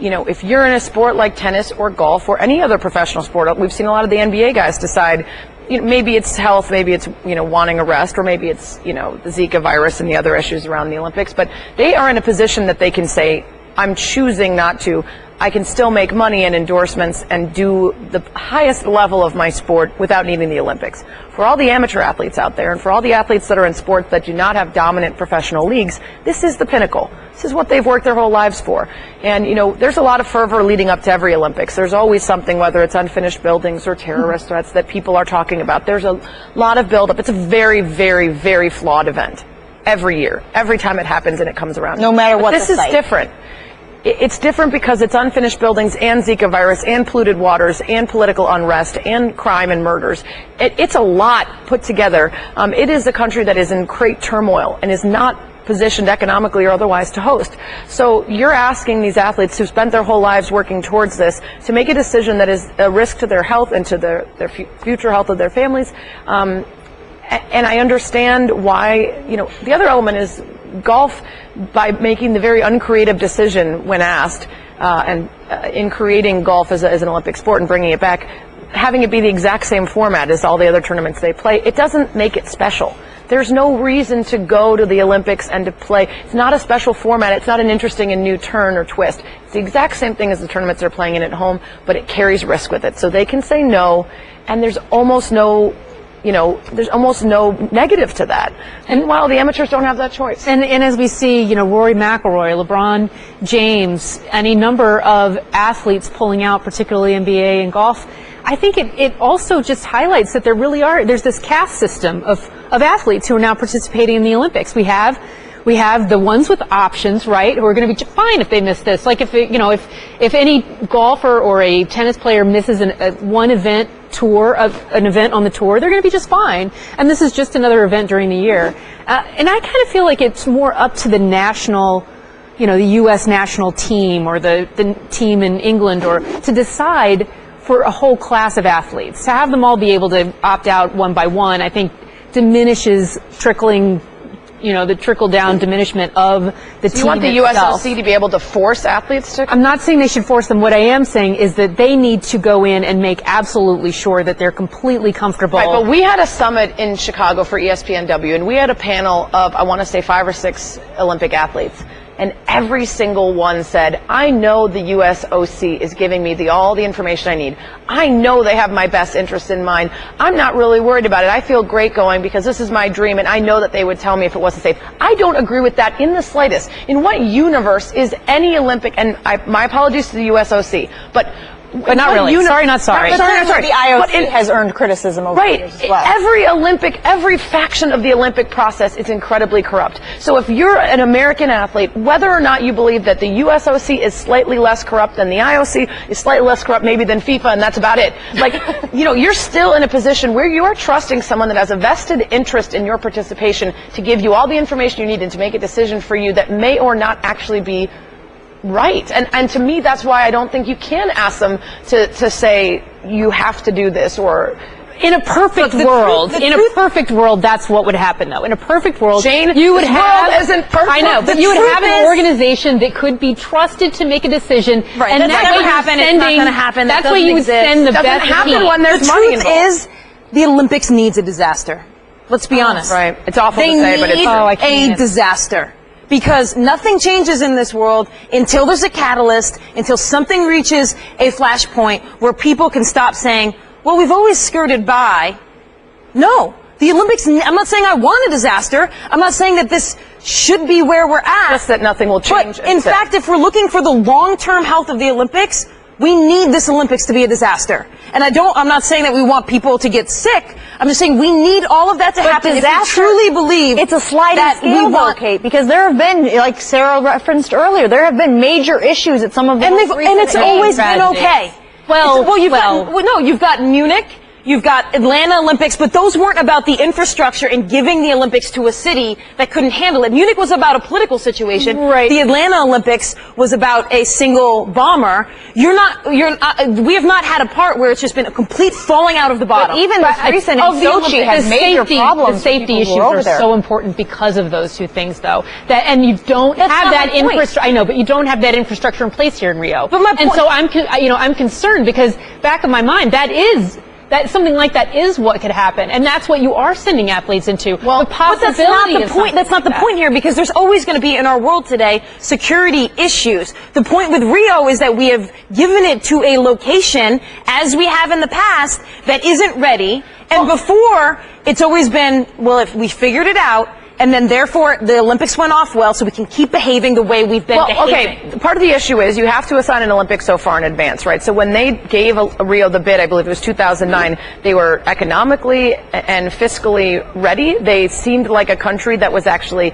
If you're in a sport like tennis or golf or any other professional sport, we've seen a lot of the NBA guys decide, maybe it's health, maybe it's, wanting a rest, or maybe it's, the Zika virus and the other issues around the Olympics. But they are in a position that they can say, I'm choosing not to. I can still make money and endorsements and do the highest level of my sport without needing the Olympics. For all the amateur athletes out there and for all the athletes that are in sports that do not have dominant professional leagues, this is the pinnacle. This is what they've worked their whole lives for. And, there's a lot of fervor leading up to every Olympics. There's always something, whether it's unfinished buildings or terrorist threats, that people are talking about. There's a lot of buildup. It's a very, very, very flawed event every year, every time it happens and it comes around. No matter what. This is different. It's different because it's unfinished buildings and Zika virus and polluted waters and political unrest and crime and murders. It's a lot put together. It is a country that is in great turmoil and is not positioned economically or otherwise to host. So you're asking these athletes who spent their whole lives working towards this to make a decision that is a risk to their health and to their future health of their families. And I understand why, the other element is golf, by making the very uncreative decision when asked, in creating golf as an Olympic sport and bringing it back, having it be the exact same format as all the other tournaments they play, it doesn't make it special. There's no reason to go to the Olympics and to play. It's not a special format. It's not an interesting and new turn or twist. It's the exact same thing as the tournaments they're playing in at home, but it carries risk with it. So they can say no, and there's almost no negative to that. And while the amateurs don't have that choice. And as we see, Rory McIlroy, LeBron James, any number of athletes pulling out, particularly NBA and golf, I think it also just highlights that there's this caste system of athletes who are now participating in the Olympics. We have the ones with options, right, who are going to be fine if they miss this. Like if any golfer or a tennis player misses one event an event on the tour, they're going to be just fine. And this is just another event during the year. And I kind of feel like it's more up to the national, the U.S. national team or the team in England, or to decide for a whole class of athletes. To have them all be able to opt out one by one, I think diminishes the trickle-down diminishment of the team. You want the USLC to be able to force athletes to? I'm not saying they should force them. What I am saying is that they need to go in and make absolutely sure that they're completely comfortable. Right, but we had a summit in Chicago for ESPNW, and we had a panel of, I want to say, 5 or 6 Olympic athletes. and every single one said, I know the USOC is giving me all the information I need. I know they have my best interest in mind. I'm not really worried about it. I feel great going because this is my dream, and I know that they would tell me if it wasn't safe. I don't agree with that in the slightest. In what universe is any Olympic, and my apologies to the USOC, but not really. Sorry, not sorry. Sorry. The IOC has earned criticism over the years as well. Every faction of the Olympic process is incredibly corrupt. So if you're an American athlete, whether or not you believe that the USOC is slightly less corrupt than the IOC, is slightly less corrupt maybe than FIFA, and that's about it. Like, you're still in a position where you are trusting someone that has a vested interest in your participation to give you all the information you need and to make a decision for you that may or not actually be right. And to me, that's why I don't think you can ask them to say you have to do this. Or in a perfect world, perfect world, that's what would happen, though. In a perfect world, Jane, you would have. World isn't perfect. I know, but you would have an organization that could be trusted to make a decision. Right. And that's not going to happen. It's not going to happen. That's why you would send the best team. When there's money involved. The truth is, the Olympics needs a disaster. Let's be honest. Right. It's awful to say, but it's a disaster. Because nothing changes in this world until there's a catalyst, until something reaches a flashpoint where people can stop saying, well, we've always skirted by. No. The Olympics, I'm not saying I want a disaster. I'm not saying that this should be where we're at. Just that nothing will change. But in fact, if we're looking for the long-term health of the Olympics, we need this Olympics to be a disaster. And I'm not saying that we want people to get sick. I'm just saying we need all of that to happen if we truly believe it's a sliding scale, though, Kate, because there have been, like Sarah referenced earlier, there have been major issues at some of the and it's always been okay. You've got Munich. You've got Atlanta Olympics, but those weren't about the infrastructure and giving the Olympics to a city that couldn't handle it. Munich was about a political situation. Right. The Atlanta Olympics was about a single bomber. We have not had a part where it's just been a complete falling out of the bottom. But even this recent in Sochi has major problems. The safety issues are so important because of those two things, though. And you don't have that infrastructure. I know, but you don't have that infrastructure in place here in Rio. But my point, and so I'm concerned because back of my mind, that something like that is what could happen, and that's what you are sending athletes into. Well, but that's not the point. That's not the point here, because there's always going to be in our world today security issues. The point with Rio is that we have given it to a location, as we have in the past, that isn't ready. And before, it's always been, well, if we figured it out, and then therefore the Olympics went off well, so we can keep behaving the way we've been behaving. Okay, part of the issue is you have to assign an Olympics so far in advance, right? So when they gave Rio the bid, I believe it was 2009, they were economically and fiscally ready. They seemed like a country that was actually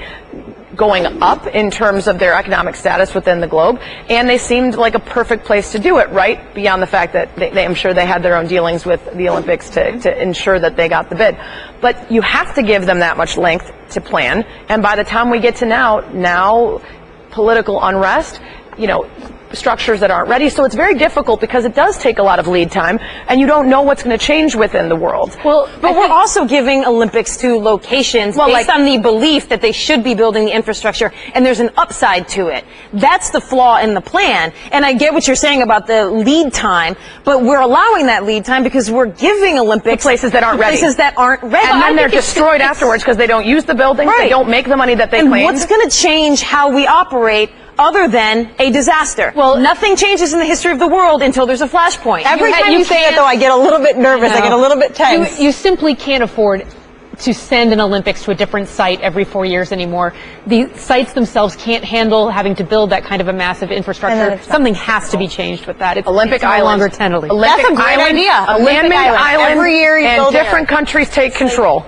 going up in terms of their economic status within the globe, and they seemed like a perfect place to do it, right? Beyond the fact that I'm sure they had their own dealings with the Olympics to ensure that they got the bid. But you have to give them that much length to plan, and by the time we get to now political unrest, structures that aren't ready. So it's very difficult because it does take a lot of lead time, and you don't know what's going to change within the world. Well, but we're also giving Olympics to locations based on the belief that they should be building the infrastructure, and there's an upside to it. That's the flaw in the plan. And I get what you're saying about the lead time, but we're allowing that lead time because we're giving Olympics to places that aren't ready. Places that aren't ready. And then they're destroyed afterwards because they don't use the buildings, they don't make the money that they claimed. What's going to change how we operate other than a disaster? Well, nothing changes in the history of the world until there's a flashpoint. Every time you say it, though, I get a little bit nervous. I get a little bit tense. You simply can't afford to send an Olympics to a different site every 4 years anymore. The sites themselves can't handle having to build that kind of a massive infrastructure. Something has to be changed with that. Olympic no longer tentatively. Olympic That's a great idea. Olympic island. Every year you and build different countries take control.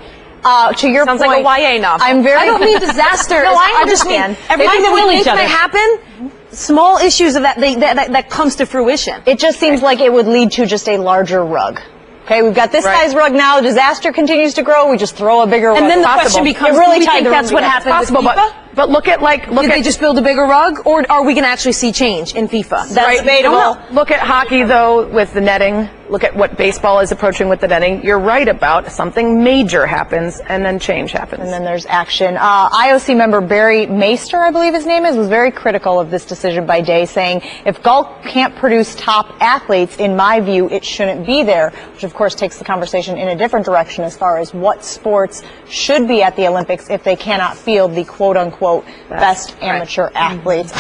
To your Sounds point, like a YA novel. I don't mean disaster. No, I just mean understand. everything that we think may happen, small issues of that comes to fruition. It just seems like it would lead to just a larger rug. Okay, we've got this size rug now. Disaster continues to grow. We just throw a bigger rug. And then the question becomes, do we think that's what happened with FIFA? But look at did they just build a bigger rug, or are we going to actually see change in FIFA? That's debatable. Look at hockey, though, with the netting. Look at what baseball is approaching with the netting. You're right about something major happens, and then change happens. And then there's action. IOC member Barry Meister, I believe his name is, was very critical of this decision by Day, saying, if golf can't produce top athletes, in my view, it shouldn't be there, which of course takes the conversation in a different direction as far as what sports should be at the Olympics if they cannot field the quote-unquote quote, best amateur athletes.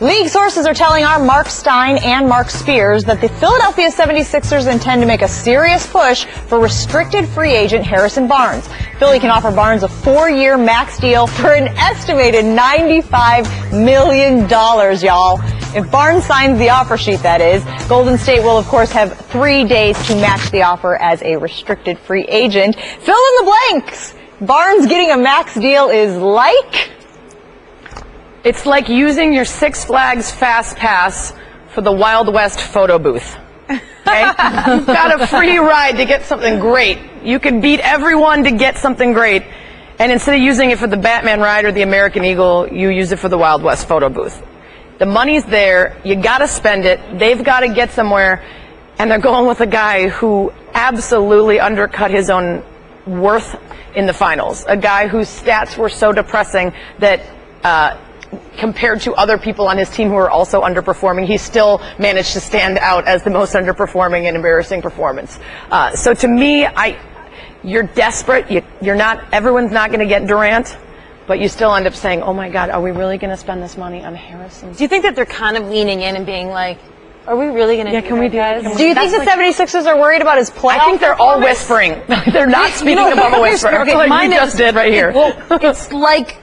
League sources are telling our Mark Stein and Mark Spears that the Philadelphia 76ers intend to make a serious push for restricted free agent Harrison Barnes. Philly can offer Barnes a 4-year max deal for an estimated $95 million, y'all. If Barnes signs the offer sheet, that is, Golden State will, of course, have 3 days to match the offer as a restricted free agent. Fill in the blanks. Barnes getting a max deal is like... It's like using your Six Flags Fast Pass for the Wild West photo booth. Okay? You've got a free ride to get something great. You can beat everyone to get something great. And instead of using it for the Batman ride or the American Eagle, you use it for the Wild West photo booth. The money's there. You got to spend it. They've got to get somewhere. And they're going with a guy who absolutely undercut his own worth in the finals. A guy whose stats were so depressing that... compared to other people on his team who are also underperforming, he still managed to stand out as the most underperforming and embarrassing performance. So to me, you're desperate. Everyone's not going to get Durant, but you still end up saying, oh my God, are we really going to spend this money on Harrison? Do you think that they're kind of leaning in and being like, are we really going to can we do that? Do you think the 76ers are worried about his playoff I think they're all whispering. They're not speaking above a whisper. Okay, like we just did right here. Well, it's like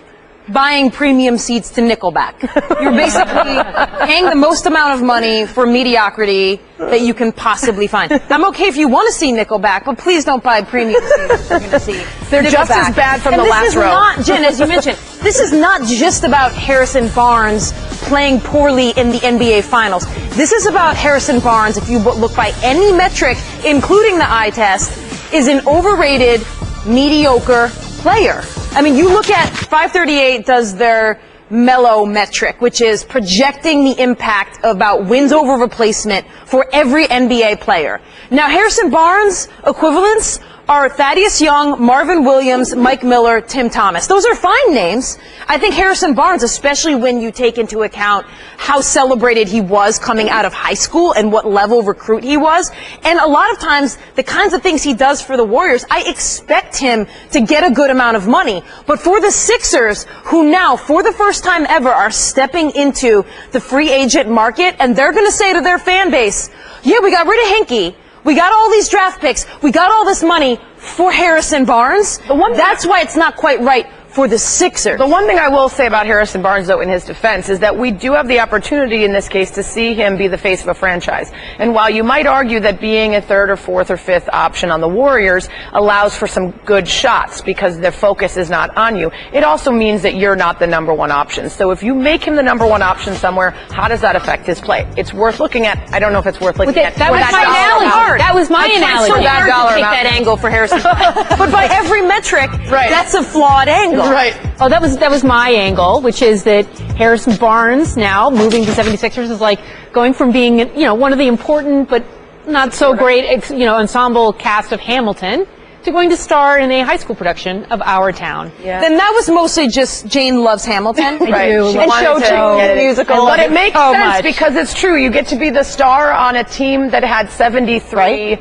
buying premium seats to Nickelback. You're basically paying the most amount of money for mediocrity that you can possibly find. I'm okay if you want to see Nickelback, but please don't buy premium seats. You're going to see They're just as bad from the last row. Not, Jen, as you mentioned, this is not just about Harrison Barnes playing poorly in the NBA Finals. This is about Harrison Barnes, if you look by any metric, including the eye test, is an overrated, mediocre player. I mean, you look at 538 does their mellow metric, which is projecting the impact about wins over replacement for every NBA player. Now, Harrison Barnes equivalents are Thaddeus Young, Marvin Williams, Mike Miller, Tim Thomas. Those are fine names. I think Harrison Barnes, especially when you take into account how celebrated he was coming out of high school and what level recruit he was, and a lot of times the kinds of things he does for the Warriors, I expect him to get a good amount of money. But for the Sixers, who now, for the first time ever, are stepping into the free agent market, and they're going to say to their fan base, yeah, we got rid of Hinkie. We got all these draft picks. We got all this money for Harrison Barnes. That's why it's not quite right for the Sixers. The one thing I will say about Harrison Barnes, though, in his defense, is that we do have the opportunity in this case to see him be the face of a franchise. And while you might argue that being a third or fourth or fifth option on the Warriors allows for some good shots because their focus is not on you, it also means that you're not the number one option. So if you make him the number one option somewhere, how does that affect his play? It's worth looking at. I don't know if it's worth looking at. That was my analogy. That was my analogy. So hard to take that angle for Harrison Barnes. But by every metric, that's a flawed angle. Right. Oh, that was my angle, which is that Harrison Barnes now moving to 76ers is like going from being, one of the important but not so great, ensemble cast of Hamilton to going to star in a high school production of Our Town. Yeah. Then that was mostly just Jane loves Hamilton. Right. And Show Tunes musical. But it makes sense because it's true. You get to be the star on a team that had 73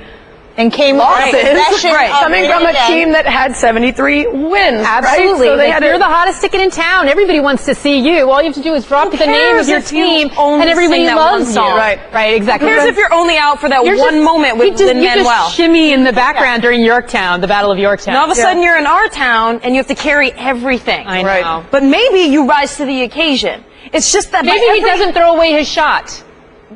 and came losses, coming from a team that had 73 wins. Absolutely. Right? So you're the hottest ticket in town. Everybody wants to see you. All you have to do is drop the name of your team, and everybody loves you. Right, exactly. Who cares if you're only out for that one moment with Lin-Manuel? You just shimmy in the background during Yorktown, the Battle of Yorktown. And all of a sudden you're in our town, and you have to carry everything. I know. But maybe you rise to the occasion. It's just that maybe he doesn't throw away his shot.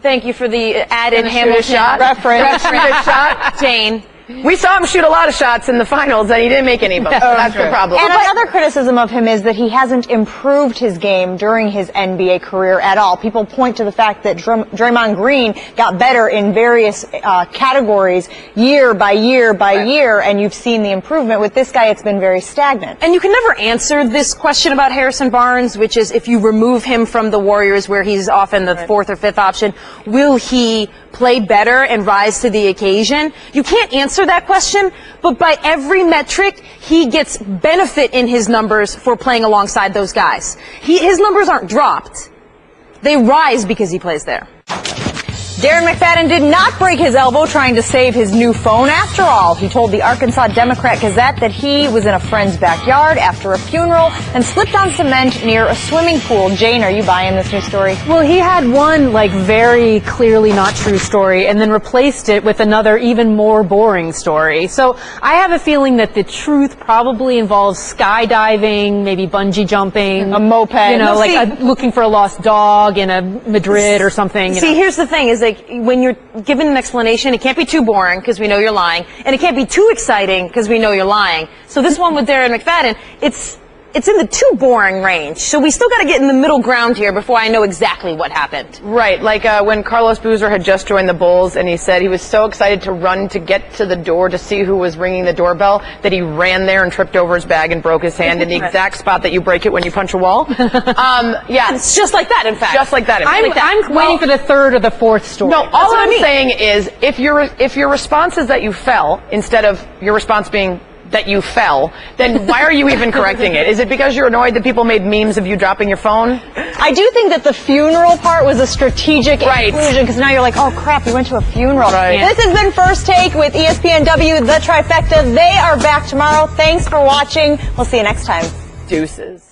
Thank you for the added Hamilton reference. Shot, Jane. We saw him shoot a lot of shots in the finals, and he didn't make any of them. That's the problem. And another criticism of him is that he hasn't improved his game during his NBA career at all. People point to the fact that Draymond Green got better in various categories year by year by year, and you've seen the improvement. With this guy, it's been very stagnant. And you can never answer this question about Harrison Barnes, which is if you remove him from the Warriors, where he's often the fourth or fifth option, will he play better and rise to the occasion? You can't answer that question, but by every metric, he gets benefit in his numbers for playing alongside those guys. His numbers aren't dropped. They rise because he plays there. Darren McFadden did not break his elbow trying to save his new phone after all. He told the Arkansas Democrat-Gazette that he was in a friend's backyard after a funeral and slipped on cement near a swimming pool. Jane, are you buying this new story? Well, he had one, very clearly not true story and then replaced it with another even more boring story. So I have a feeling that the truth probably involves skydiving, maybe bungee jumping. A moped. Looking for a lost dog in a Madrid or something. See, here's the thing, is when you're given an explanation, it can't be too boring because we know you're lying, and it can't be too exciting because we know you're lying. So this one with Darren McFadden, it's in the too boring range. So we still got to get in the middle ground here before I know exactly what happened. Right, when Carlos Boozer had just joined the Bulls and he said he was so excited to run to get to the door to see who was ringing the doorbell that he ran there and tripped over his bag and broke his hand in the exact spot that you break it when you punch a wall. Yeah. It's just like that, in fact. Just like that. I'm waiting for the third or the fourth story. No, all I'm saying is if your response is that you fell instead of your response being that you fell, then why are you even correcting it? Is it because you're annoyed that people made memes of you dropping your phone? I do think that the funeral part was a strategic inclusion, because now you're like, oh crap, you went to a funeral. Right. This has been First Take with ESPNW, The Trifecta. They are back tomorrow. Thanks for watching. We'll see you next time. Deuces.